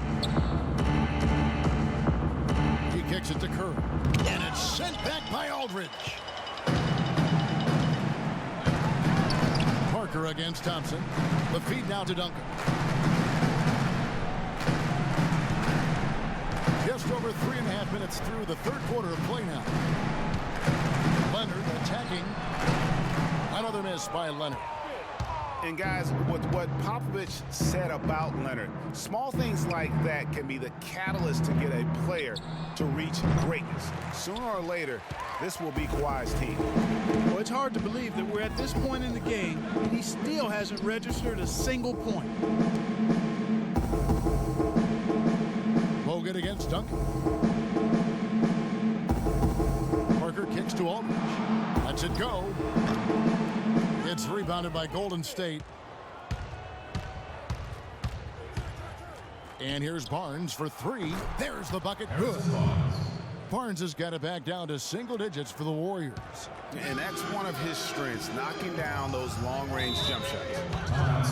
He kicks it to Curry. And it's sent back by Aldridge. Parker against Thompson. The feed now to Duncan. Just over 3.5 minutes through the third quarter of play now. Leonard attacking. Another miss by Leonard. And guys, with what Popovich said about Leonard, small things like that can be the catalyst to get a player to reach greatness. Sooner or later, this will be Kawhi's team. Well, it's hard to believe that we're at this point in the game and he still hasn't registered a single point. Bogut against Duncan. Parker kicks to Aldridge. Lets it go. It's rebounded by Golden State. And here's Barnes for three. There's the bucket. Good. Barnes has got it back down to single digits for the Warriors. And that's one of his strengths, knocking down those long-range jump shots.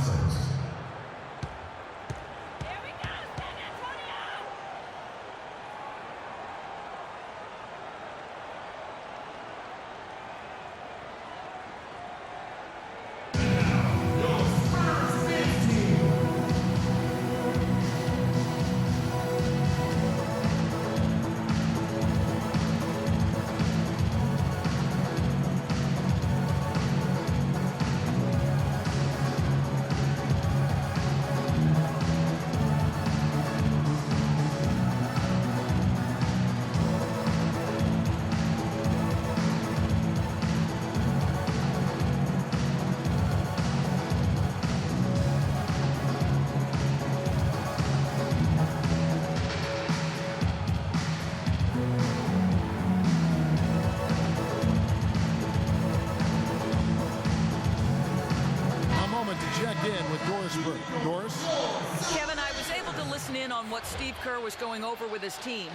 Kevin, I was able to listen in on what Steve Kerr was going over with his team.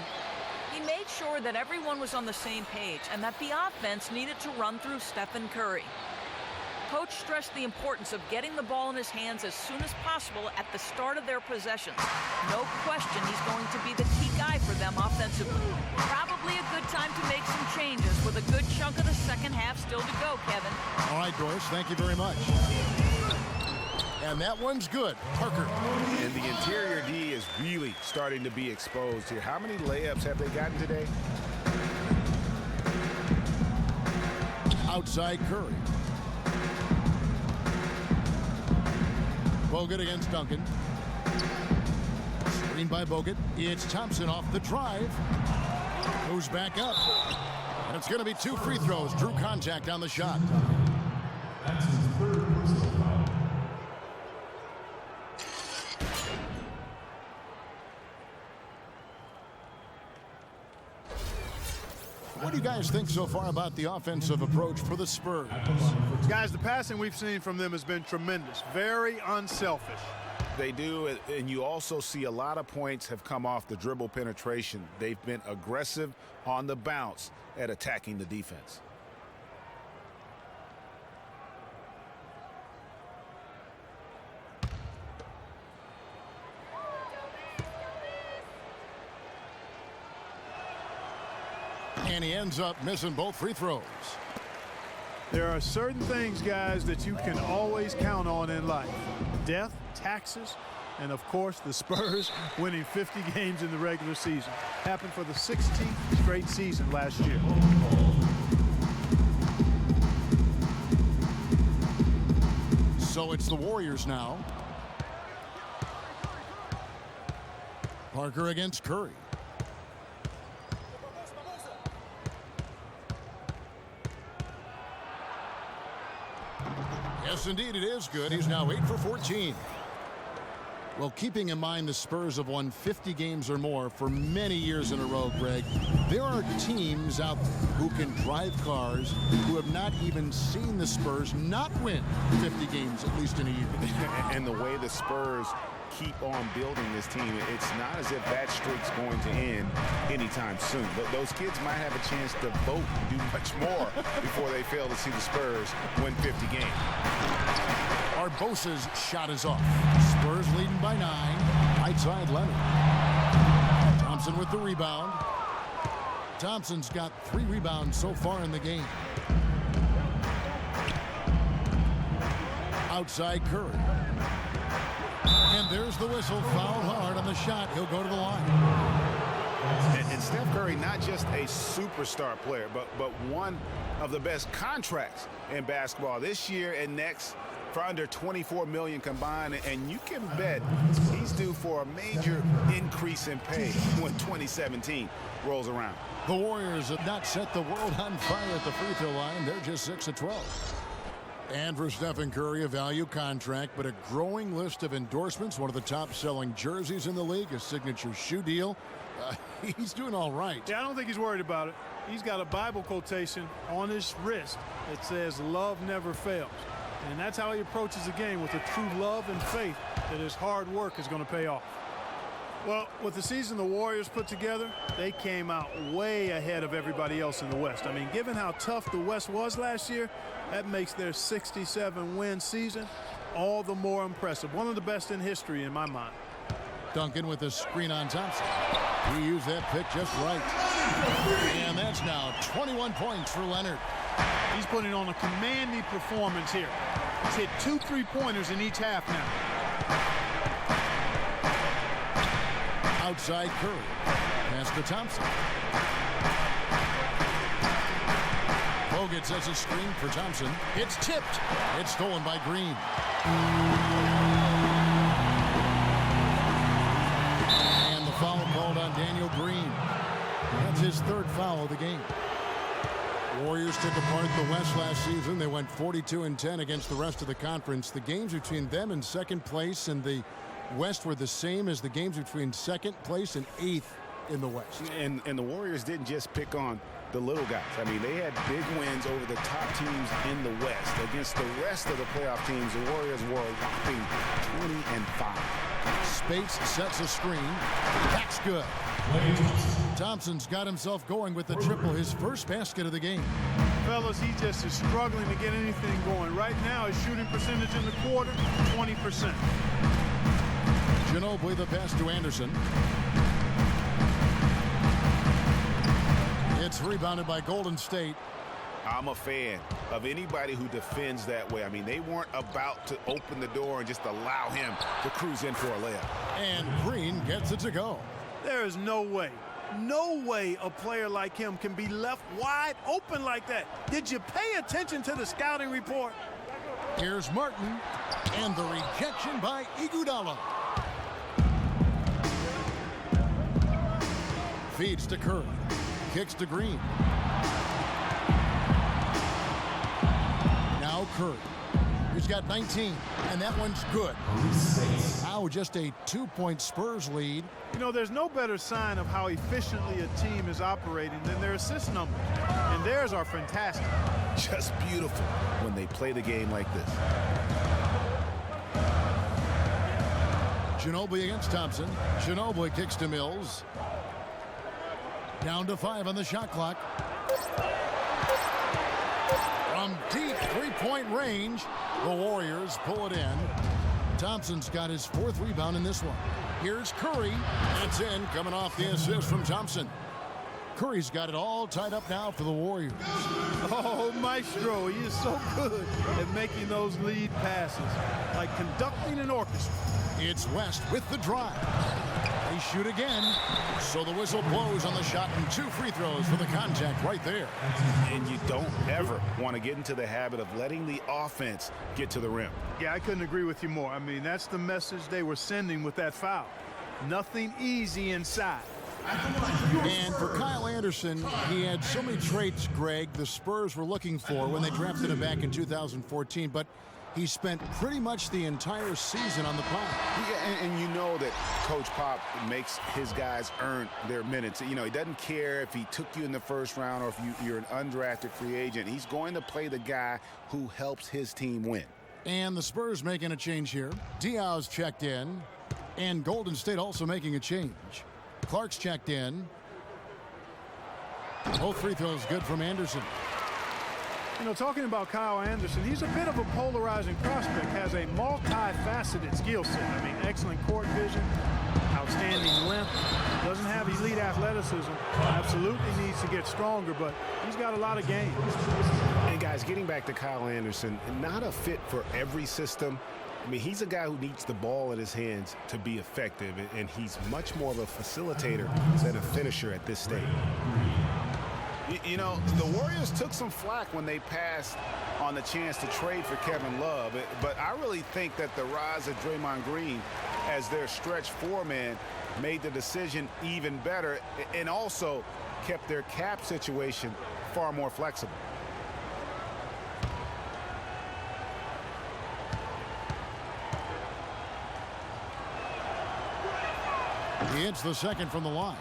He made sure that everyone was on the same page and that the offense needed to run through Stephen Curry. Coach stressed the importance of getting the ball in his hands as soon as possible at the start of their possessions. No question he's going to be the key guy for them offensively. Probably a good time to make some changes with a good chunk of the second half still to go, Kevin. All right, Doris, thank you very much. And that one's good. Parker. And the interior D is really starting to be exposed here. How many layups have they gotten today? Outside Curry. Bogut against Duncan. Screen by Bogut. It's Thompson off the drive. Moves back up. And it's going to be 2 free throws. Drew contact on the shot. That's his third personal foul. What do you guys think so far about the offensive approach for the Spurs? Guys, the passing we've seen from them has been tremendous. Very unselfish. They do, and you also see a lot of points have come off the dribble penetration. They've been aggressive on the bounce at attacking the defense. And he ends up missing both free throws. There are certain things, guys, that you can always count on in life. Death, taxes, and of course the Spurs winning 50 games in the regular season. Happened for the 16th straight season last year. So it's the Warriors now. Parker against Curry. Yes, indeed, it is good. He's now 8 for 14. Well, keeping in mind the Spurs have won 50 games or more for many years in a row, Greg, there are teams out who can drive cars who have not even seen the Spurs not win 50 games, at least in a year. And the way the Spurs keep on building this team, it's not as if that streak's going to end anytime soon. But those kids might have a chance to vote and do much more before they fail to see the Spurs win 50 games. Barbosa's shot is off. Spurs leading by 9. Right side Leonard. Thompson with the rebound. Thompson's got 3 rebounds so far in the game. Outside Curry. And there's the whistle. Fouled hard on the shot. He'll go to the line. And Steph Curry, not just a superstar player, but one of the best contracts in basketball this year and next, for under $24 million combined, and you can bet he's due for a major increase in pay when 2017 rolls around. The Warriors have not set the world on fire at the free throw line. They're just 6 of 12. And for Stephen Curry, a value contract, but a growing list of endorsements. One of the top-selling jerseys in the league, a signature shoe deal. He's doing all right. Yeah, I don't think he's worried about it. He's got a Bible quotation on his wrist that says, "Love never fails." And that's how he approaches the game, with a true love and faith that his hard work is going to pay off. Well, with the season the Warriors put together, they came out way ahead of everybody else in the West. I mean, given how tough the West was last year, that makes their 67-win season all the more impressive. One of the best in history in my mind. Duncan with a screen on Thompson. He used that pick just right. And that's now 21 points for Leonard. He's putting on a commanding performance here. He's hit 2 3-pointers in each half now. Outside Curry. Pass to Thompson. Bogut sets a screen for Thompson. It's tipped. It's stolen by Green. And the foul called on Daniel Green. That's his 3rd foul of the game. Warriors took apart the West last season. They went 42-10 against the rest of the conference. The games between them and 2nd place in the West were the same as the games between 2nd place and 8th in the West. And the Warriors didn't just pick on the little guys. I mean, they had big wins over the top teams in the West. Against the rest of the playoff teams, the Warriors were a whopping 20-5. Spates sets a screen. That's good. Thompson's got himself going with the triple, his first basket of the game. Fellas, he just is struggling to get anything going. Right now, his shooting percentage in the quarter, 20%. Ginobili the pass to Anderson. It's rebounded by Golden State. I'm a fan of anybody who defends that way. I mean, they weren't about to open the door and just allow him to cruise in for a layup. And Green gets it to go. There is no way a player like him can be left wide open like that. Did you pay attention to the scouting report? Here's Martin, and the rejection by Iguodala. Feeds to Curry. Kicks to Green. Now Curry. He's got 19, and that one's good. Now just a 2-point Spurs lead. You know, there's no better sign of how efficiently a team is operating than their assist numbers. And theirs are fantastic. Just beautiful when they play the game like this. Ginobili against Thompson. Ginobili kicks to Mills. Down to 5 on the shot clock. From deep 3-point range, the Warriors pull it in. Thompson's got his 4th rebound in this one. Here's Curry. That's in, coming off the assist from Thompson. Curry's got it all tied up now for the Warriors. Oh, Maestro, he is so good at making those lead passes, like conducting an orchestra. It's West with the drive. They shoot again. So the whistle blows on the shot, and 2 free throws for the contact right there. And you don't ever want to get into the habit of letting the offense get to the rim. Yeah, I couldn't agree with you more. I mean, that's the message they were sending with that foul. Nothing easy inside. And for Kyle Anderson, he had so many traits, Greg, the Spurs were looking for when they drafted him back in 2014. But He spent pretty much the entire season on the pile. Yeah, and you know that Coach Pop makes his guys earn their minutes. You know, he doesn't care if he took you in the first round or if you're an undrafted free agent. He's going to play the guy who helps his team win. And the Spurs making a change here. Diaw's checked in. And Golden State also making a change. Clark's checked in. Both free throws good from Anderson. You know, talking about Kyle Anderson, he's a bit of a polarizing prospect, has a multifaceted skill set. I mean, excellent court vision, outstanding length, doesn't have elite athleticism, absolutely needs to get stronger, but he's got a lot of game. And guys, getting back to Kyle Anderson, not a fit for every system. I mean, he's a guy who needs the ball in his hands to be effective, and he's much more of a facilitator than a finisher at this stage. You know, the Warriors took some flack when they passed on the chance to trade for Kevin Love, but I really think that the rise of Draymond Green as their stretch four-man made the decision even better and also kept their cap situation far more flexible. He hits the second from the line.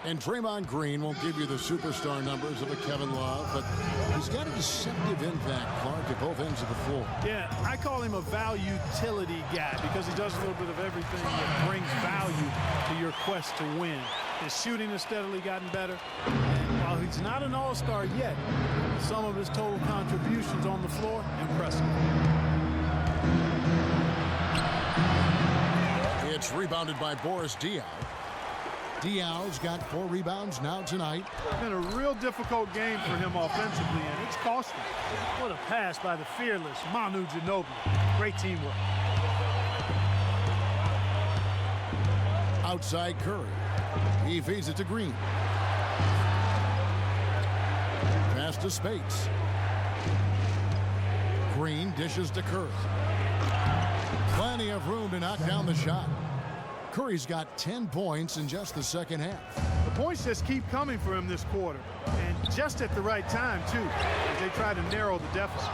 And Draymond Green won't give you the superstar numbers of a Kevin Love, but he's got a deceptive impact, Clark, at both ends of the floor. Yeah, I call him a value-utility guy because he does a little bit of everything that brings value to your quest to win. His shooting has steadily gotten better. And while he's not an all-star yet, some of his total contributions on the floor, impressive. It's rebounded by Boris Diaw. Diaw's got 4 rebounds now tonight. It's been a real difficult game for him offensively, and it's costing. What a pass by the fearless Manu Ginobili. Great teamwork. Outside Curry. He feeds it to Green. Pass to Spates. Green dishes to Curry. Plenty of room to knock down the shot. Curry's got 10 points in just the second half. The points just keep coming for him this quarter, and just at the right time, too, as they try to narrow the deficit.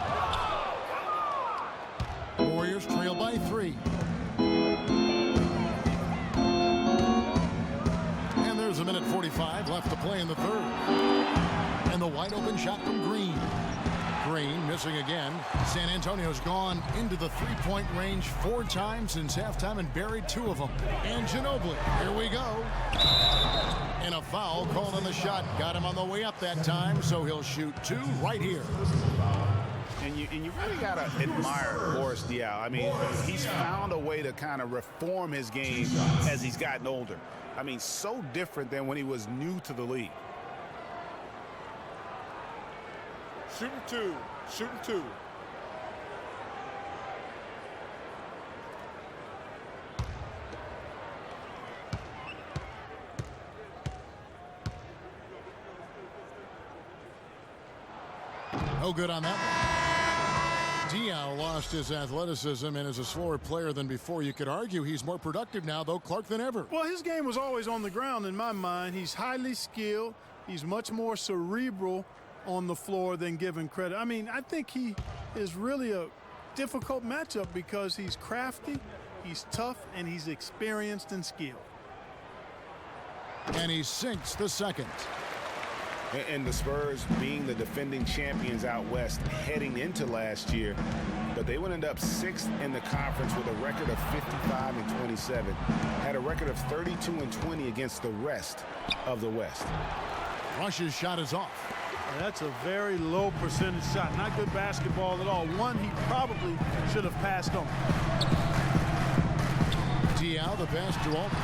Warriors trail by 3. And there's a minute 45 left to play in the third. And the wide open shot from Green. Green missing again. San Antonio's gone into the three-point range 4 times since halftime and buried 2 of them. And Ginobili, here we go. And a foul called on the shot. Got him on the way up that time, so he'll shoot 2 right here. And you really got to admire Boris Diaw. I mean, he's found a way to kind of reform his game as he's gotten older. I mean, so different than when he was new to the league. Shooting 2. Shooting 2. No good on that one. Diaw lost his athleticism and is a slower player than before. You could argue he's more productive now, though, Clark, than ever. Well, his game was always on the ground in my mind. He's highly skilled. He's much more cerebral on the floor than given credit. I mean, I think he is really a difficult matchup because he's crafty, he's tough, and he's experienced and skilled. And he sinks the second. And the Spurs being the defending champions out west heading into last year, but they would end up 6th in the conference with a record of 55-27, had a record of 32-20 against the rest of the West. Rush's shot is off. That's a very low percentage shot. Not good basketball at all. One he probably should have passed on. Diaw, the pass to Altman.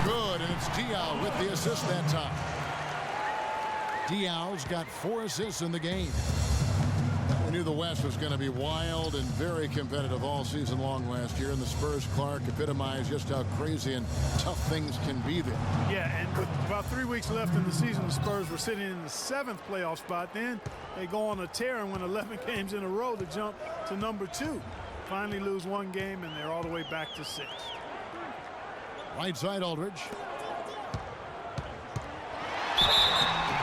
Good, and it's Diaw with the assist that time. Diaw's got 4 assists in the game. We knew the West was going to be wild and very competitive all season long last year, and the Spurs, Clark, epitomized just how crazy and tough things can be there. Yeah, and with about 3 weeks left in the season, the Spurs were sitting in the 7th playoff spot. Then they go on a tear and win 11 games in a row to jump to number 2. Finally lose 1 game, and they're all the way back to 6. Right side, Aldridge.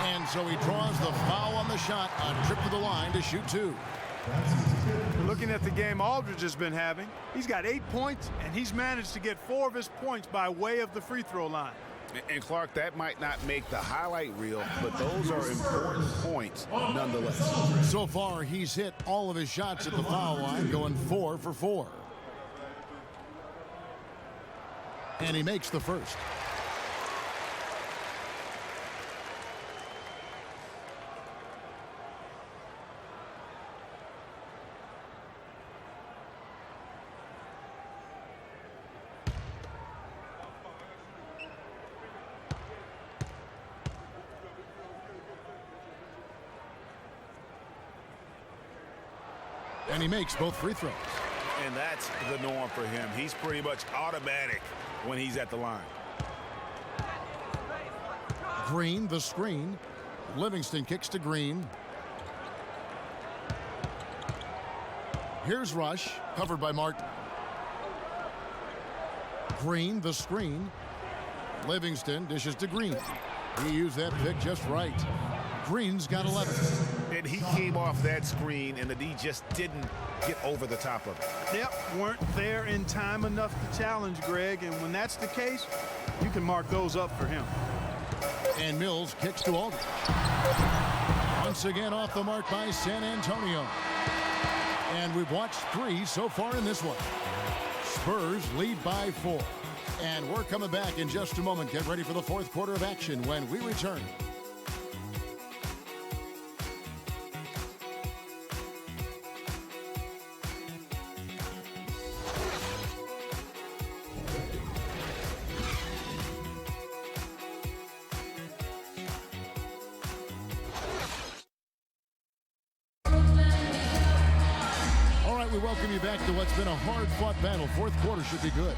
And so he draws the foul on the shot, a trip to the line to shoot 2. Looking at the game Aldridge has been having, he's got 8 points, and he's managed to get 4 of his points by way of the free throw line. And Clark, that might not make the highlight reel, but those are important points nonetheless. So far, he's hit all of his shots at the foul line, going 4 for 4. And he makes the first. And he makes both free throws. And that's the norm for him. He's pretty much automatic when he's at the line. Green, the screen. Livingston kicks to Green. Here's Rush, covered by Martin. Green, the screen. Livingston dishes to Green. He used that pick just right. Green's got 11. And he came off that screen, and the D just didn't get over the top of it. Yep, weren't there in time enough to challenge Greg, and when that's the case, you can mark those up for him. And Mills kicks to Aldridge. Once again off the mark by San Antonio. And we've watched 3 so far in this one. Spurs lead by 4. And we're coming back in just a moment. Get ready for the fourth quarter of action when we return. We welcome you back to what's been a hard-fought battle. Fourth quarter should be good.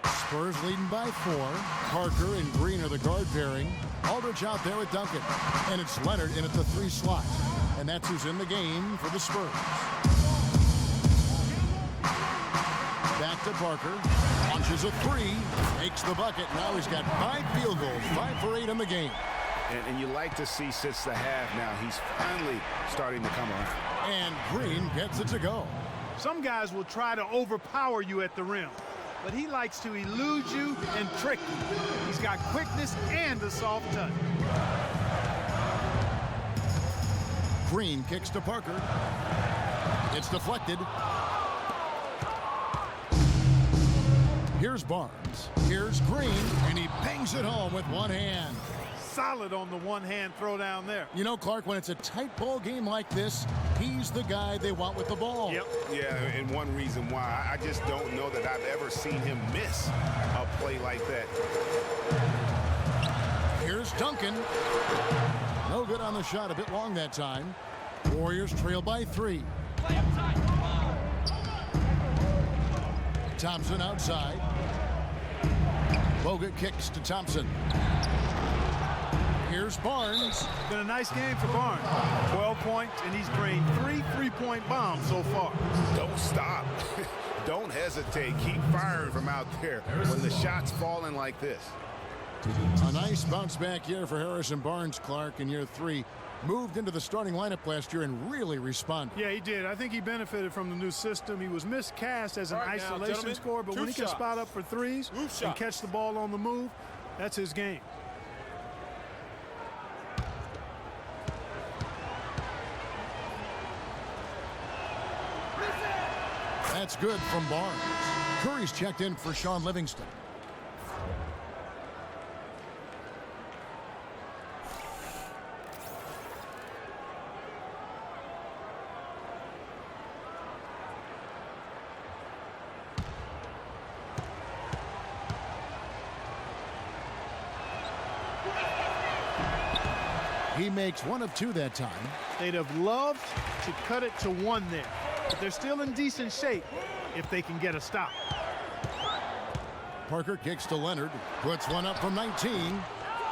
Spurs leading by 4. Parker and Green are the guard pairing. Aldridge out there with Duncan. And it's Leonard in at the 3 slot. And that's who's in the game for the Spurs. Back to Parker, launches a 3, makes the bucket. Now he's got 5 field goals, 5 for 8 in the game. And you like to see since the half now, he's finally starting to come on. And Green gets it to go. Some guys will try to overpower you at the rim, but he likes to elude you and trick you. He's got quickness and a soft touch. Green kicks to Parker. It's deflected. Here's Barnes. Here's Green, and he bangs it home with one hand. Solid on the one-hand throw down there. You know, Clark, when it's a tight ball game like this, he's the guy they want with the ball. Yep. Yeah, and one reason why, I just don't know that I've ever seen him miss a play like that. Here's Duncan. No good on the shot, a bit long that time. Warriors trail by 3. Thompson outside. Bogut kicks to Thompson. Here's Barnes. Been a nice game for Barnes. 12 points, and he's drained 3 3-point bombs so far. Don't stop. Don't hesitate. Keep firing from out there when the shot's falling like this. A nice bounce back year for Harrison Barnes, Clark, in year 3. Moved into the starting lineup last year and really responded. Yeah, he did. I think he benefited from the new system. He was miscast as an isolation scorer, but when he can spot up for threes and catch the ball on the move, that's his game. That's good from Barnes. Curry's checked in for Sean Livingston. He makes 1 of 2 that time. They'd have loved to cut it to 1 there, but they're still in decent shape if they can get a stop. Parker kicks to Leonard, puts 1 up from 19.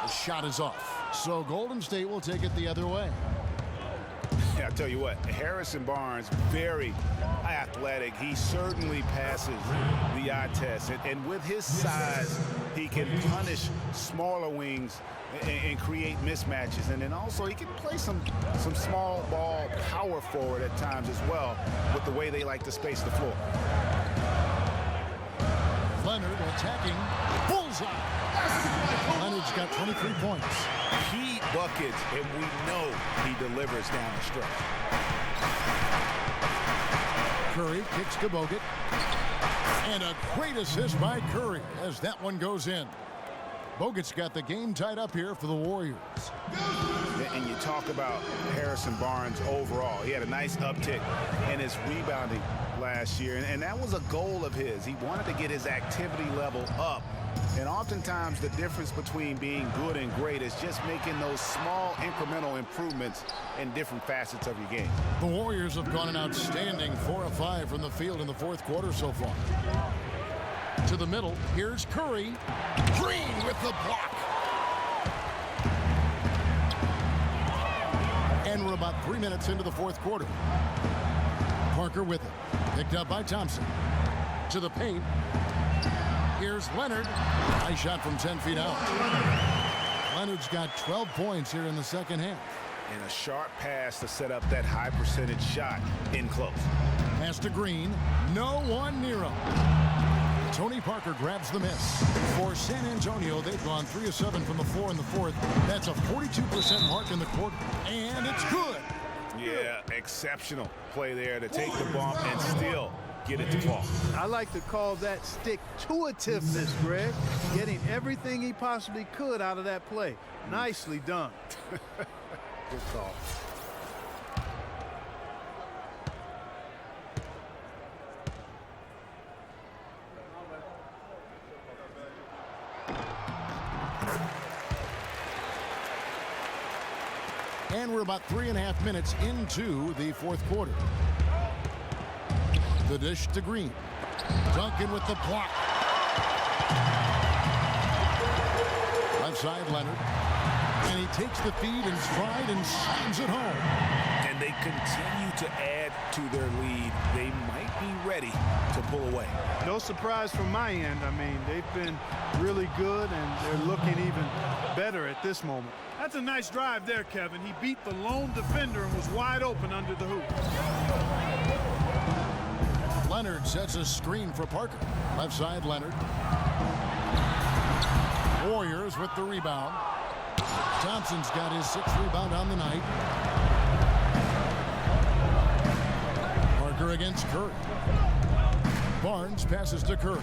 The shot is off. So Golden State will take it the other way. Yeah, I tell you what, Harrison Barnes, very athletic. He certainly passes the eye test. And with his size, he can punish smaller wings and create mismatches. And then also he can play some small ball power forward at times as well with the way they like to space the floor. Leonard attacking. Bullseye. Leonard's got 23 points. Key buckets, and we know he delivers down the stretch. Curry kicks to Bogut. And a great assist by Curry as that one goes in. Bogut's got the game tied up here for the Warriors. And you talk about Harrison Barnes overall. He had a nice uptick in his rebounding last year, and that was a goal of his. He wanted to get his activity level up. And oftentimes the difference between being good and great is just making those small incremental improvements in different facets of your game. The Warriors have gone an outstanding 4 of 5 from the field in the fourth quarter so far. To the middle, here's Curry. Green with the block. And we're about 3 minutes into the fourth quarter. Parker with it. Picked up by Thompson. To the paint. Here's Leonard. Nice shot from 10 feet out. Leonard's got 12 points here in the second half. And a sharp pass to set up that high percentage shot in close. Pass to Green. No one near him. Tony Parker grabs the miss. For San Antonio, they've gone 3 of 7 from the floor in the fourth. That's a 42% mark in the quarter. And it's good. Yeah, exceptional play there to take the bump and still get it to fall. I like to call that stick-to-itiveness, Greg. Getting everything he possibly could out of that play. Nicely done. Good call. And we're about 3.5 minutes into the fourth quarter. The dish to Green. Duncan with the block. Left side, Leonard. And he takes the feed in stride and slams it home. And they continue to add to their lead. They might be ready to pull away. No surprise from my end. I mean, they've been really good, and they're looking even better at this moment. That's a nice drive there, Kevin. He beat the lone defender and was wide open under the hoop. Leonard sets a screen for Parker. Left side, Leonard. Warriors with the rebound. Thompson's got his 6th rebound on the night. Parker against Curry. Barnes passes to Curry.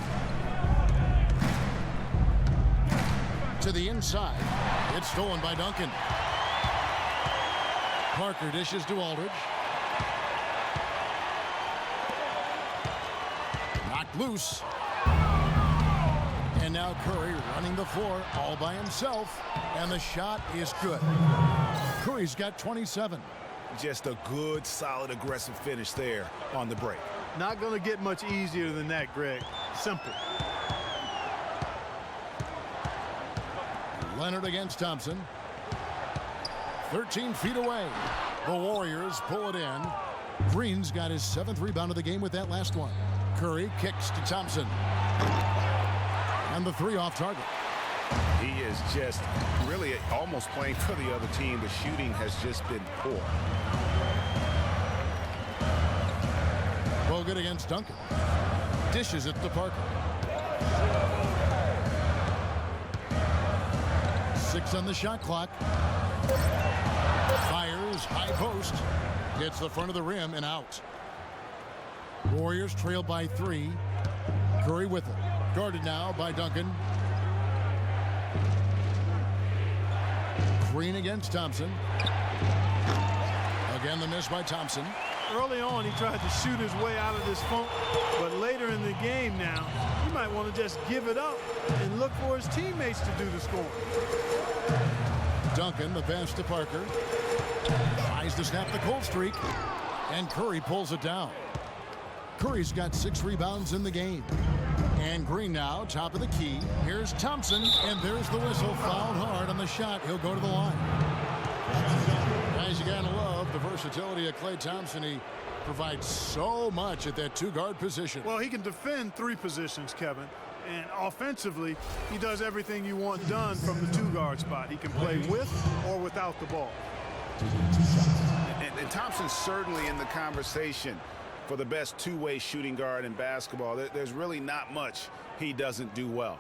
To the inside. It's stolen by Duncan. Parker dishes to Aldridge. Knocked loose. And now Curry running the floor all by himself. And the shot is good. Curry's got 27. Just a good, solid, aggressive finish there on the break. Not going to get much easier than that, Greg. Simple. Leonard against Thompson. 13 feet away. The Warriors pull it in. Green's got his 7th rebound of the game with that last one. Curry kicks to Thompson. And the 3 off target. He is just really almost playing for the other team. The shooting has just been poor. Bogut against Duncan. Dishes it to Parker. 6 on the shot clock. Fires high post. Hits the front of the rim and out. Warriors trail by 3. Curry with it. Guarded now by Duncan. Green against Thompson. Again the miss by Thompson. Early on, he tried to shoot his way out of this funk, but later in the game now, he might want to just give it up and look for his teammates to do the scoring. Duncan, the pass to Parker. Tries to snap the cold streak, and Curry pulls it down. Curry's got 6 rebounds in the game. And Green now, top of the key. Here's Thompson, and there's the whistle. Fouled hard on the shot. He'll go to the line. Guys, you gotta love the versatility of Klay Thompson. He provides so much at that two-guard position. Well, he can defend three positions, Kevin. And offensively, he does everything you want done from the two-guard spot. He can play with or without the ball. And Thompson's certainly in the conversation for the best two-way shooting guard in basketball. There's really not much he doesn't do well.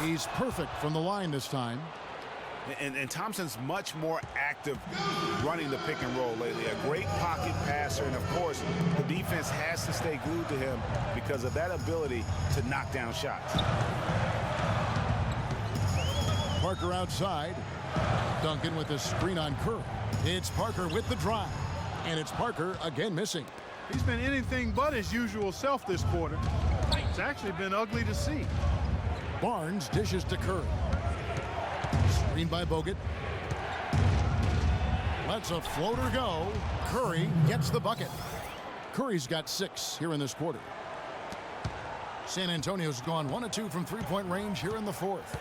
He's perfect from the line this time. And Thompson's much more active running the pick and roll lately. A great pocket passer, and of course, the defense has to stay glued to him because of that ability to knock down shots. Parker outside. Duncan with the screen on Curry. It's Parker with the drive. And it's Parker again missing. He's been anything but his usual self this quarter. It's actually been ugly to see. Barnes dishes to Curry. Screen by Bogut. Lets a floater go. Curry gets the bucket. Curry's got 6 here in this quarter. San Antonio's gone 1 of 2 from three-point range here in the fourth.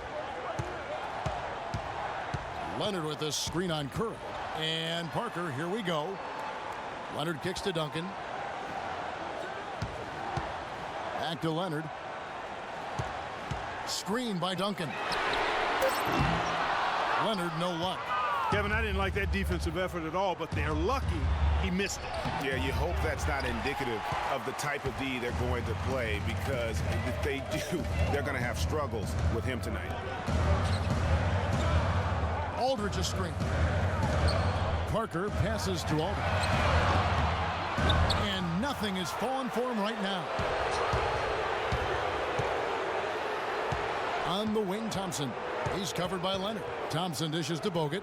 Leonard with the screen on Curry. And Parker, here we go. Leonard kicks to Duncan. Back to Leonard. Screen by Duncan. Leonard, no luck. Kevin, I didn't like that defensive effort at all, but they're lucky he missed it. Yeah, you hope that's not indicative of the type of D they're going to play, because if they do, they're going to have struggles with him tonight. Aldridge a screen. Parker passes to Aldridge. And nothing is falling for him right now. On the wing, Thompson. He's covered by Leonard. Thompson dishes to Bogut.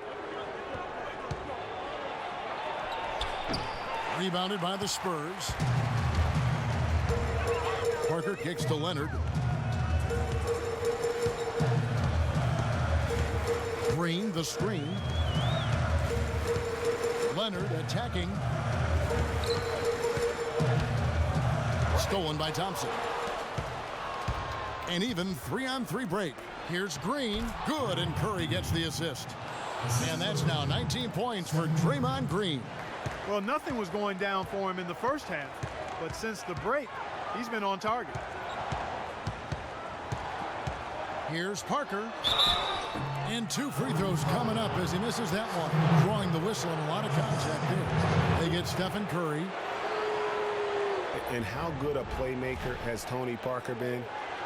Rebounded by the Spurs. Parker kicks to Leonard. Green, the screen. Leonard attacking. Stolen by Thompson. An even 3-on-3 break. Here's Green. Good, and Curry gets the assist. And that's now 19 points for Draymond Green. Well, nothing was going down for him in the first half, but since the break, he's been on target. Here's Parker. And 2 free throws coming up as he misses that one. Drawing the whistle and a lot of contact there. They get Stephen Curry. And how good a playmaker has Tony Parker been?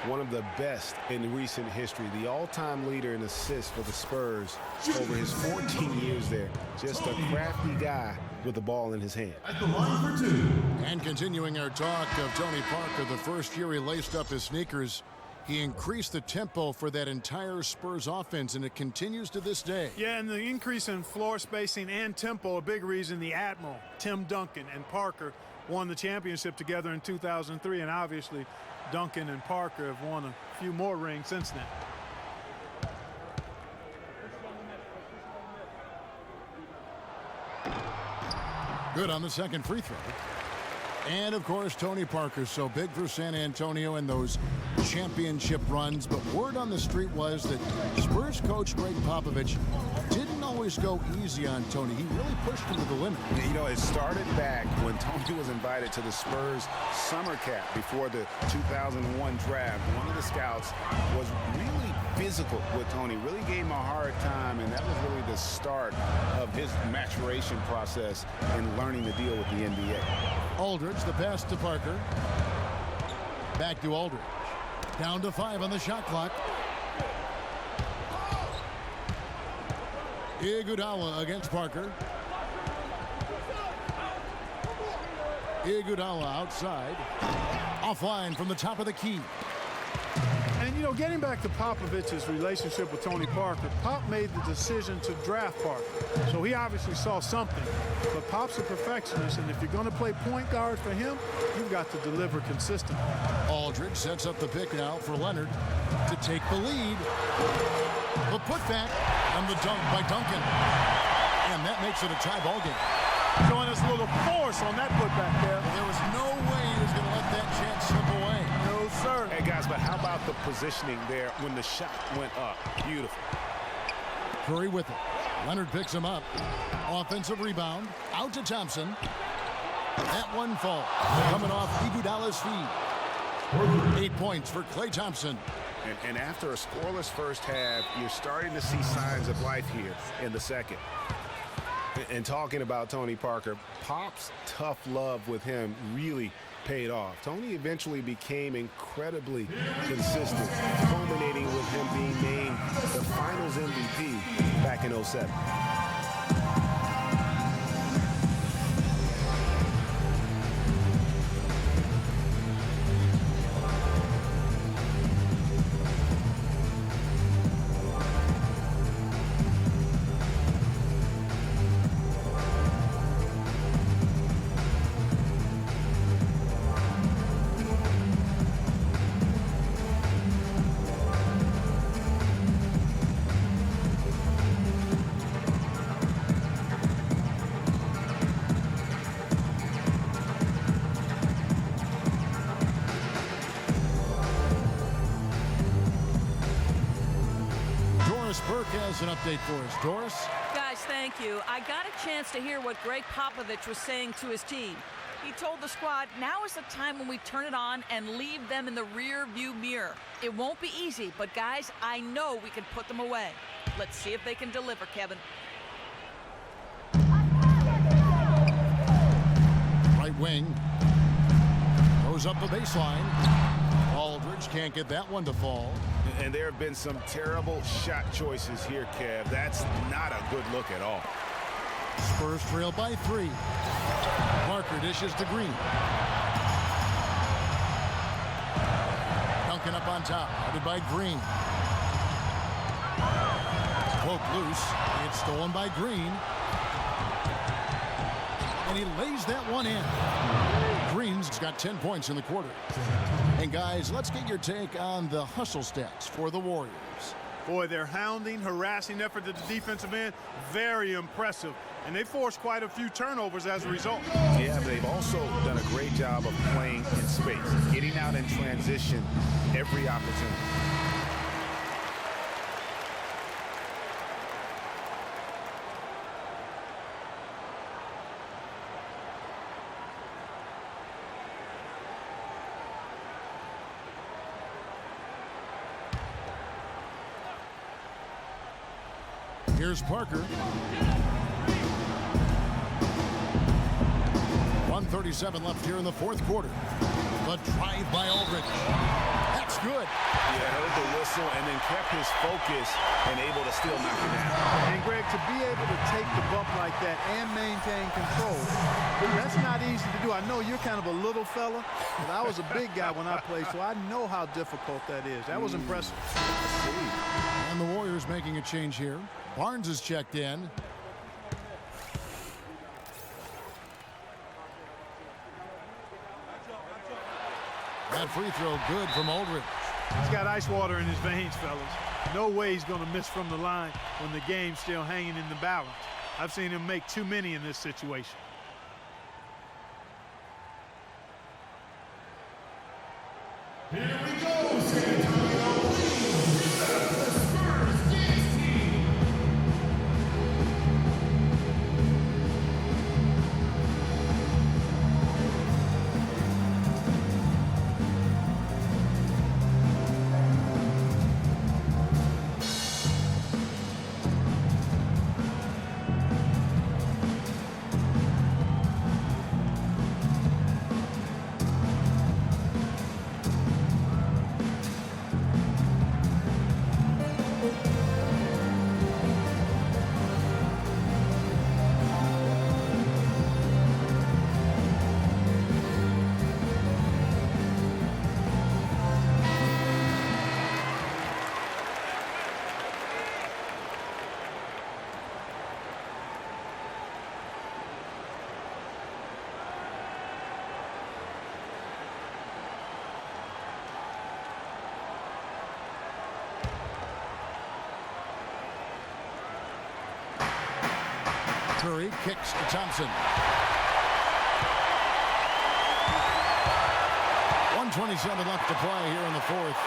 One of the best in recent history. The all-time leader in assists for the Spurs over his 14 years there. Just a crafty guy with the ball in his hand. At the line for 2. And continuing our talk of Tony Parker, the first year he laced up his sneakers, he increased the tempo for that entire Spurs offense, and it continues to this day. Yeah, and the increase in floor spacing and tempo, a big reason the Admiral, Tim Duncan, and Parker won the championship together in 2003, and obviously Duncan and Parker have won a few more rings since then. Good on the second free throw. And, of course, Tony Parker, so big for San Antonio in those championship runs. But word on the street was that Spurs coach Greg Popovich didn't always go easy on Tony. He really pushed him to the limit. You know, it started back when Tony was invited to the Spurs summer camp before the 2001 draft. One of the scouts was really physical with Tony, really gave him a hard time, and that was really the start of his maturation process in learning to deal with the NBA. Aldridge, the pass to Parker. Back to Aldridge. Down to 5 on the shot clock. Iguodala against Parker. Iguodala outside. Offline from the top of the key. And, you know, getting back to Popovich's relationship with Tony Parker, Pop made the decision to draft Parker. So he obviously saw something. But Pop's a perfectionist, and if you're going to play point guard for him, you've got to deliver consistently. Aldridge sets up the pick now for Leonard to take the lead. The putback and the dunk by Duncan. And that makes it a tie ball game. Showing us a little force on that putback there. There was no way he was going to let that chance slip away. No, sir. Hey, guys, but how about the positioning there when the shot went up? Beautiful. Curry with it. Leonard picks him up. Offensive rebound. Out to Thompson. That one falls. Coming off Iguodala's feed. 8 points for Klay Thompson. And after a scoreless first half, you're starting to see signs of life here in the second. And talking about Tony Parker, Pop's tough love with him really paid off. Tony eventually became incredibly consistent, culminating with him being named the Finals MVP back in 07. Burke has an update for us. Doris? Guys, thank you. I got a chance to hear what Greg Popovich was saying to his team. He told the squad, now is the time when we turn it on and leave them in the rear view mirror. It won't be easy, but guys, I know we can put them away. Let's see if they can deliver, Kevin. Right wing. Goes up the baseline. Aldridge can't get that one to fall. And there have been some terrible shot choices here, Kev. That's not a good look at all. Spurs trail by 3. Parker dishes to Green. Duncan up on top. Guarded by Green. Poke loose. It's stolen by Green. And he lays that one in. Green's got 10 points in the quarter. And guys, let's get your take on the hustle stats for the Warriors. Boy, their hounding, harassing effort at the defensive end, very impressive. And they forced quite a few turnovers as a result. Yeah, but they've also done a great job of playing in space, getting out in transition every opportunity. Here's Parker. 1:37 left here in the fourth quarter. The drive by Aldridge. That's good. Yeah, heard the whistle and then kept his focus and able to still knock it down. And Greg, to be able to take the bump like that and maintain control, that's not easy to do. I know you're kind of a little fella, but I was a big guy when I played, so I know how difficult that is. That was impressive. And the Warriors making a change here. Barnes is checked in. That free throw good from Aldridge. He's got ice water in his veins, fellas. No way he's going to miss from the line when the game's still hanging in the balance. I've seen him make too many in this situation. Here we go, San Antonio. The Spurs dance team. Curry kicks to Thompson. 1:27 left to play here in the fourth.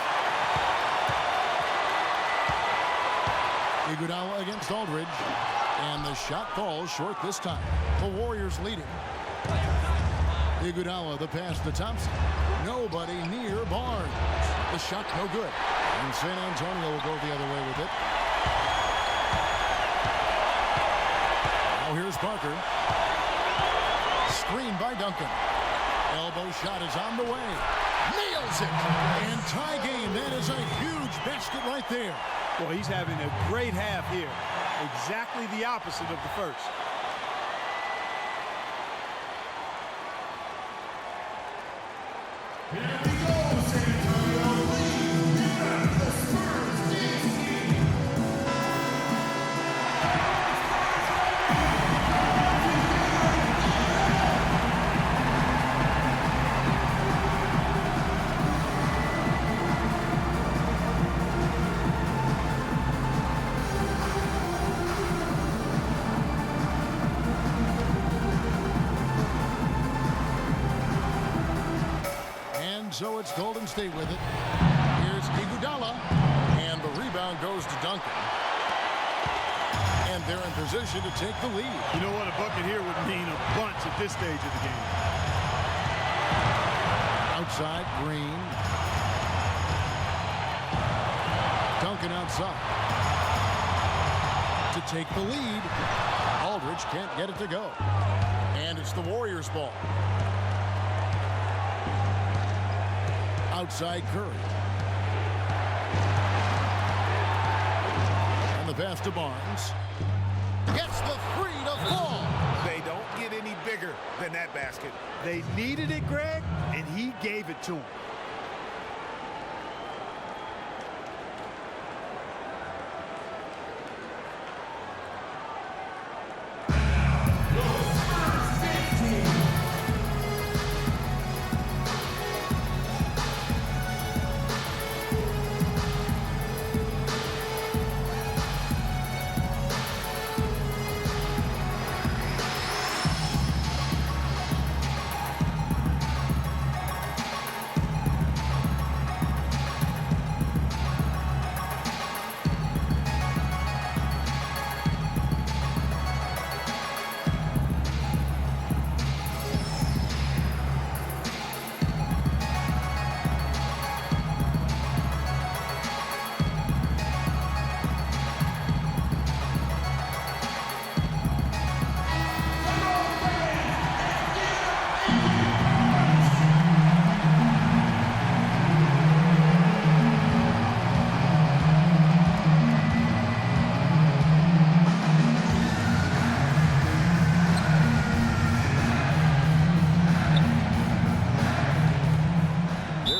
Iguodala against Aldridge. And the shot falls short this time. The Warriors leading. Iguodala, the pass to Thompson. Nobody near Barnes. The shot no good. And San Antonio will go the other way with it. Now here's Parker. Screen by Duncan. Elbow shot is on the way. Nails it. And tie game. That is a huge basket right there. Well, he's having a great half here. Exactly the opposite of the first. Here we go, San Antonio. Please give it up for the Spurs dance team. So it's Golden State with it. Here's Iguodala, and the rebound goes to Duncan. And they're in position to take the lead. You know what? A bucket here would mean a bunch at this stage of the game. Outside, Green. Duncan outside. To take the lead. Aldridge can't get it to go. And it's the Warriors' ball. Outside Curry. And the pass to Barnes. Gets the three to fall. They don't get any bigger than that basket. They needed it, Greg, and he gave it to him.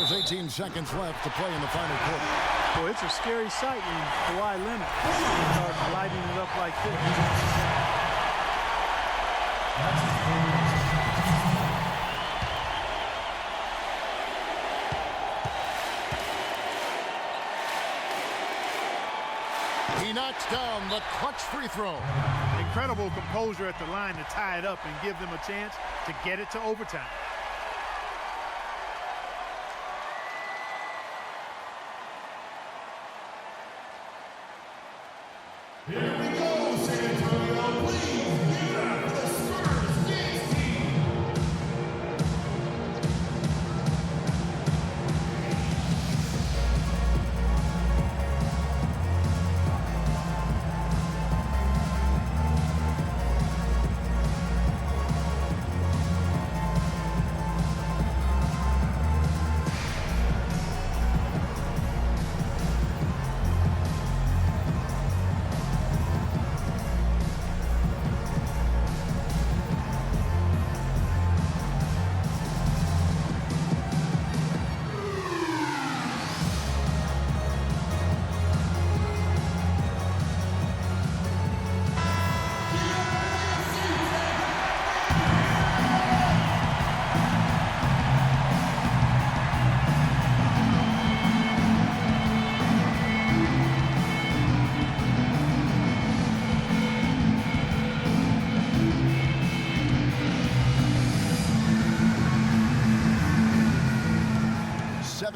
There's 18 seconds left to play in the final quarter. Boy, it's a scary sight when Kawhi Leonard starts lighting it up like this. He knocks down the clutch free throw. Incredible composure at the line to tie it up and give them a chance to get it to overtime. Here we go, San Antonio. Please give it up for the Spurs dance team.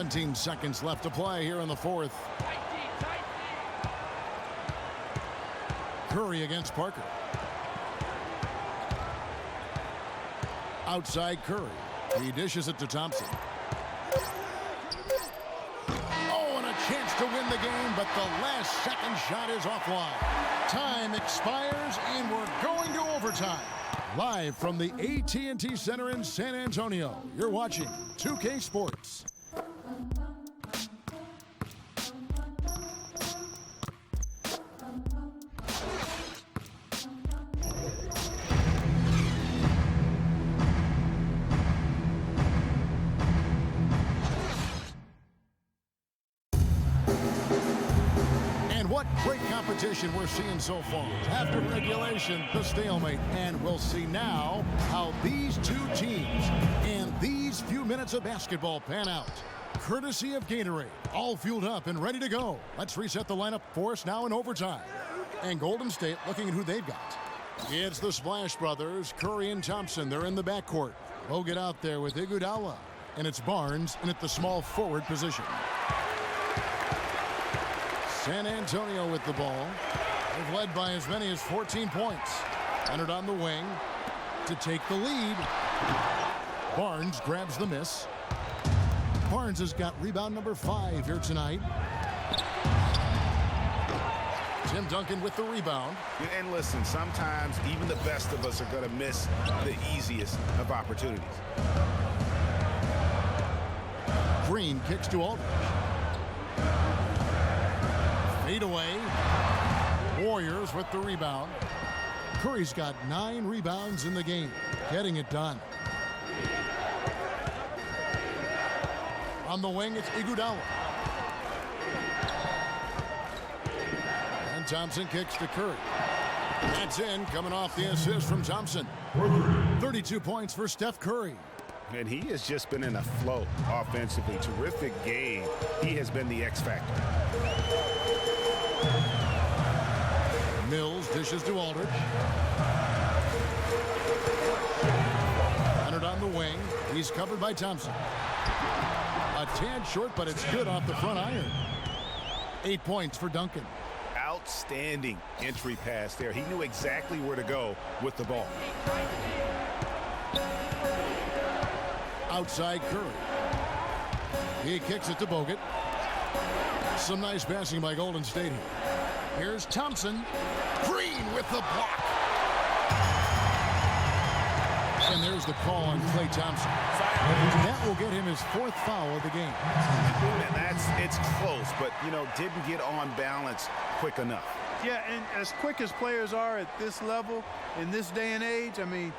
17 seconds left to play here in the fourth. Curry against Parker. Outside Curry. He dishes it to Thompson. Oh, and a chance to win the game, but the last second shot is offline. Time expires, and we're going to overtime. Live from the AT&T Center in San Antonio, you're watching 2K Sports. Great competition we're seeing so far. After regulation, the stalemate. And we'll see now how these two teams and these few minutes of basketball pan out. Courtesy of Gatorade. All fueled up and ready to go. Let's reset the lineup for us now in overtime. And Golden State looking at who they've got. It's the Splash Brothers, Curry and Thompson. They're in the backcourt. Bogut out there with Iguodala. And it's Barnes in at the small forward position. San Antonio with the ball. They've led by as many as 14 points. Leonard on the wing to take the lead. Barnes grabs the miss. Barnes has got rebound number 5 here tonight. Tim Duncan with the rebound. And listen, sometimes even the best of us are going to miss the easiest of opportunities. Green kicks to Aldridge. Fade away. Warriors with the rebound. Curry's got 9 rebounds in the game, getting it done. On the wing, it's Iguodala. And Thompson kicks to Curry. That's in, coming off the assist from Thompson. 32 points for Steph Curry. And he has just been in a flow offensively. Terrific game. He has been the X factor. Mills dishes to Aldridge. Leonard on the wing. He's covered by Thompson. A tad short, but it's good off the front iron. 8 points for Duncan. Outstanding entry pass there. He knew exactly where to go with the ball. Outside Curry. He kicks it to Bogut. Some nice passing by Golden State here. Here's Thompson. Green with the block. And there's the call on Klay Thompson. That will get him his 4th foul of the game. And it's close, but, didn't get on balance quick enough. Yeah, and as quick as players are at this level, in this day and age, I mean,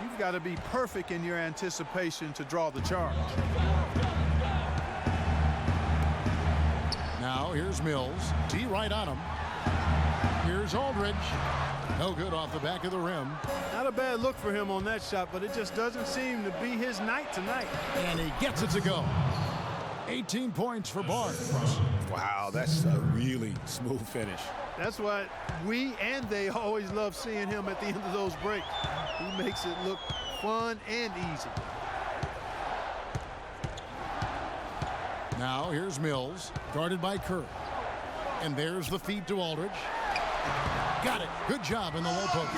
you've got to be perfect in your anticipation to draw the charge. Now here's Mills. D right on him. Here's Aldridge. No good off the back of the rim. Not a bad look for him on that shot, but it just doesn't seem to be his night tonight. And he gets it to go. 18 points for Barnes. Wow, that's a really smooth finish. That's why we and they always love seeing him at the end of those breaks. He makes it look fun and easy. Now here's Mills, guarded by Curry. And there's the feed to Aldridge. Got it. Good job in the low post.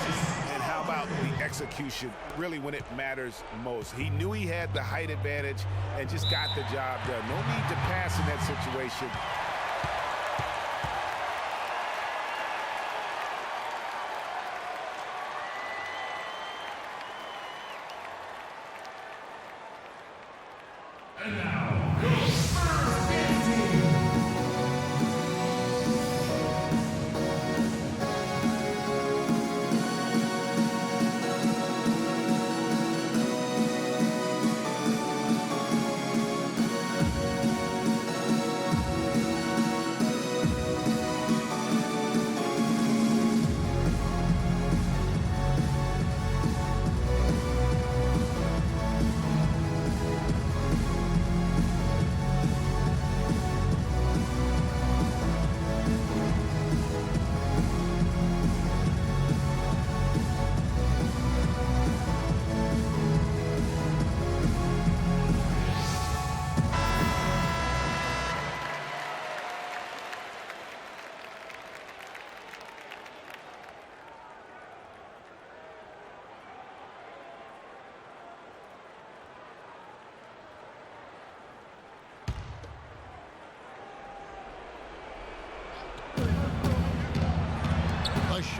And how about the execution, really when it matters most? He knew he had the height advantage and just got the job done. No need to pass in that situation. And now, the Spurs team.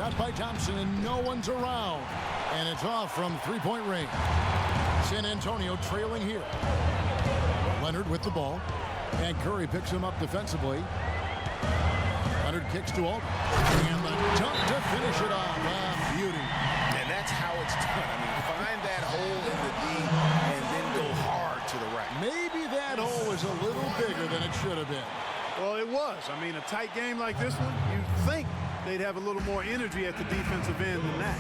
shot by Thompson, and no one's around. And it's off from three-point range. San Antonio trailing here. Leonard with the ball. And Curry picks him up defensively. Leonard kicks to Aldridge. And the dunk to finish it off. Beauty. And that's how it's done. I mean, find that hole in the D and then go hard to the rack. Maybe that hole was a little bigger than it should have been. Well, it was. I mean, a tight game like this one, you'd think they'd have a little more energy at the defensive end than that.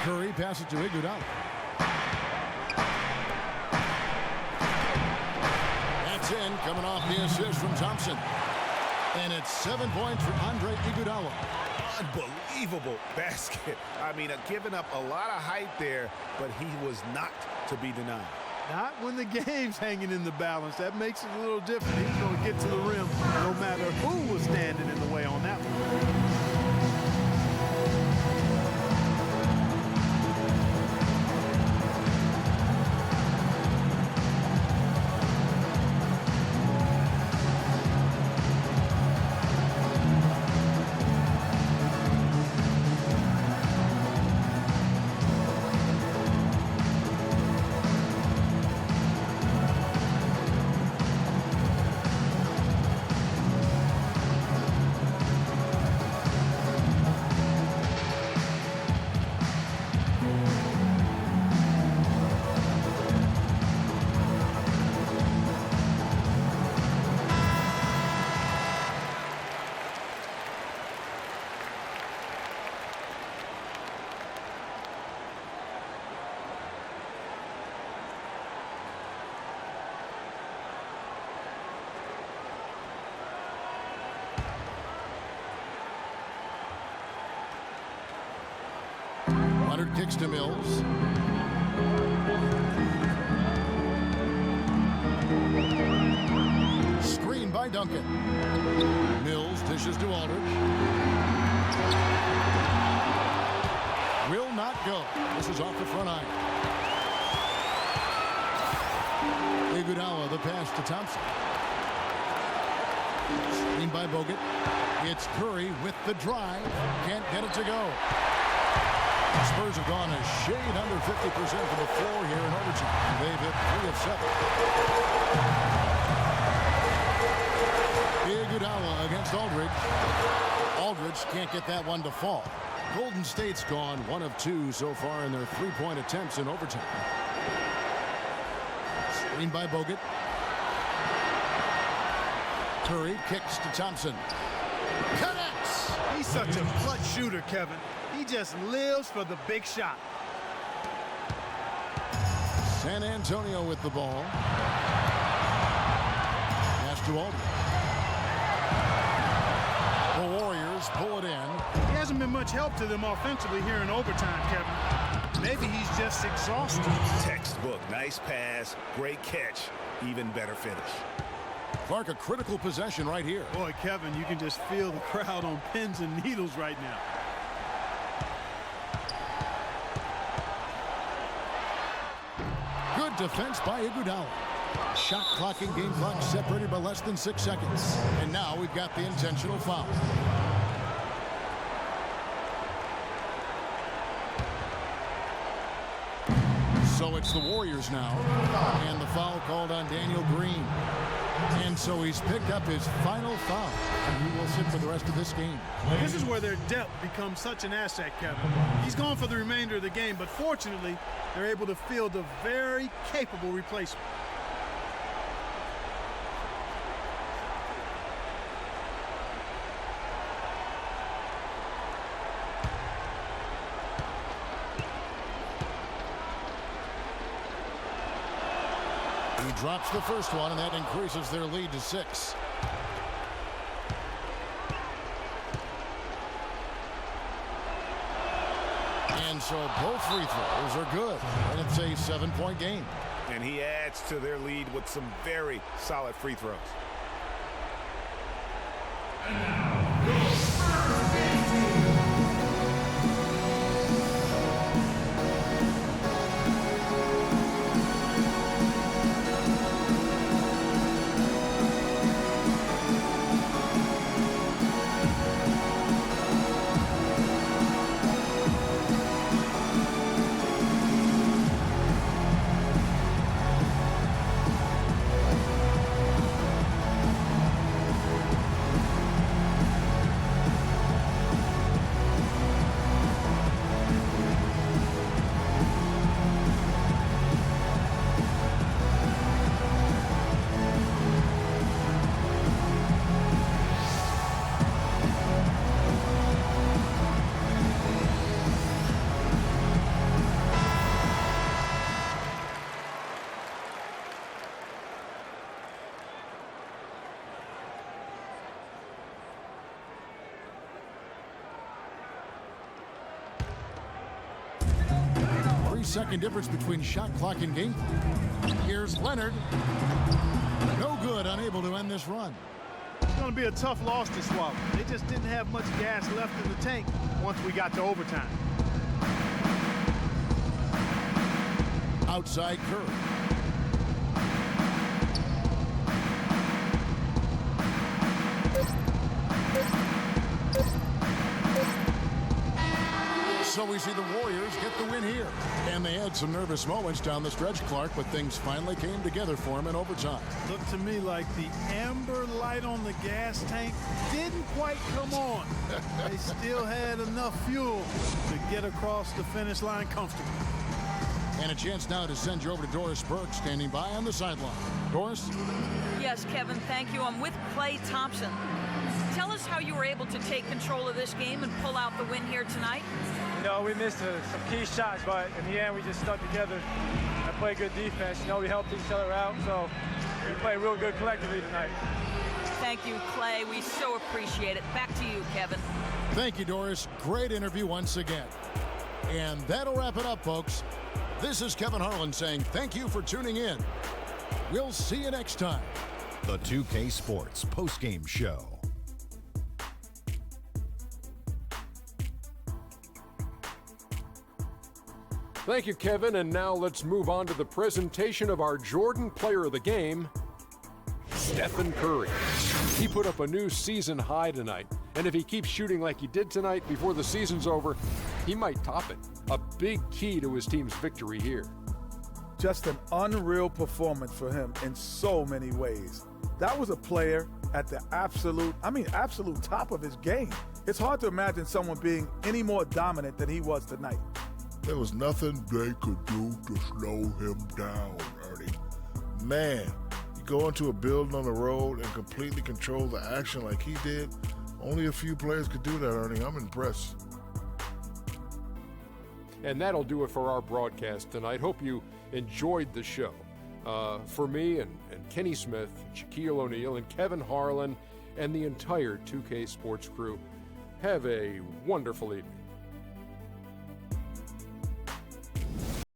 Curry passes to Iguodala. That's in, coming off the assist from Thompson. And it's 7 points for Andre Iguodala. Unbelievable basket. I mean, giving up a lot of height there, but he was not to be denied. Not when the game's hanging in the balance. That makes it a little different. He's going to get to the rim no matter who was standing in the way on that one. Leonard kicks to Mills. Screen by Duncan. Mills dishes to Aldridge. Will not go. This is off the front iron. Iguodala, the pass to Thompson. Screen by Bogut. It's Curry with the drive. Can't get it to go. The Spurs have gone a shade under 50% from the floor here in overtime. They've hit 3 of 7. Iguodala against Aldridge. Aldridge can't get that one to fall. Golden State's gone 1 of 2 so far in their 3-point attempts in overtime. Screen by Bogut. Curry kicks to Thompson. Connects! He's such a clutch shooter, Kevin. He just lives for the big shot. San Antonio with the ball. Pass to Aldridge. The Warriors pull it in. He hasn't been much help to them offensively here in overtime, Kevin. Maybe he's just exhausted. Textbook. Nice pass. Great catch. Even better finish. Clark, a critical possession right here. Boy, Kevin, you can just feel the crowd on pins and needles right now. Good defense by Iguodala. Shot clock and game clock separated by less than 6 seconds. And now we've got the intentional foul. So it's the Warriors now. And the foul called on Daniel Green. And so he's picked up his final foul, and he will sit for the rest of this game. This is where their depth becomes such an asset, Kevin. He's gone for the remainder of the game, but fortunately, they're able to field a very capable replacement. He drops the first one, and that increases their lead to 6. And so both free throws are good, and it's a 7-point game. And he adds to their lead with some very solid free throws. Second difference between shot clock and game clock. Here's Leonard. No good, unable to end this run. It's going to be a tough loss to swallow. They just didn't have much gas left in the tank once we got to overtime. Outside Curry. So we see the Warriors get the win here. And they had some nervous moments down the stretch, Clark, but things finally came together for them in overtime. Looked to me like the amber light on the gas tank didn't quite come on. They still had enough fuel to get across the finish line comfortably. And a chance now to send you over to Doris Burke, standing by on the sideline. Doris? Yes, Kevin, thank you. I'm with Klay Thompson. Tell us how you were able to take control of this game and pull out the win here tonight. You know, we missed some key shots, but in the end, we just stuck together and played good defense. You know, we helped each other out, so we played real good collectively tonight. Thank you, Klay. We so appreciate it. Back to you, Kevin. Thank you, Doris. Great interview once again. And that'll wrap it up, folks. This is Kevin Harlan saying thank you for tuning in. We'll see you next time. The 2K Sports postgame show. Thank you, Kevin. And now let's move on to the presentation of our Jordan Player of the Game, Stephen Curry. He put up a new season high tonight. And if he keeps shooting like he did tonight before the season's over, he might top it. A big key to his team's victory here. Just an unreal performance for him in so many ways. That was a player at the absolute top of his game. It's hard to imagine someone being any more dominant than he was tonight. There was nothing they could do to slow him down, Ernie. Man, you go into a building on the road and completely control the action like he did. Only a few players could do that, Ernie. I'm impressed. And that'll do it for our broadcast tonight. Hope you enjoyed the show. For me and Kenny Smith, Shaquille O'Neal, and Kevin Harlan, and the entire 2K Sports crew, have a wonderful evening.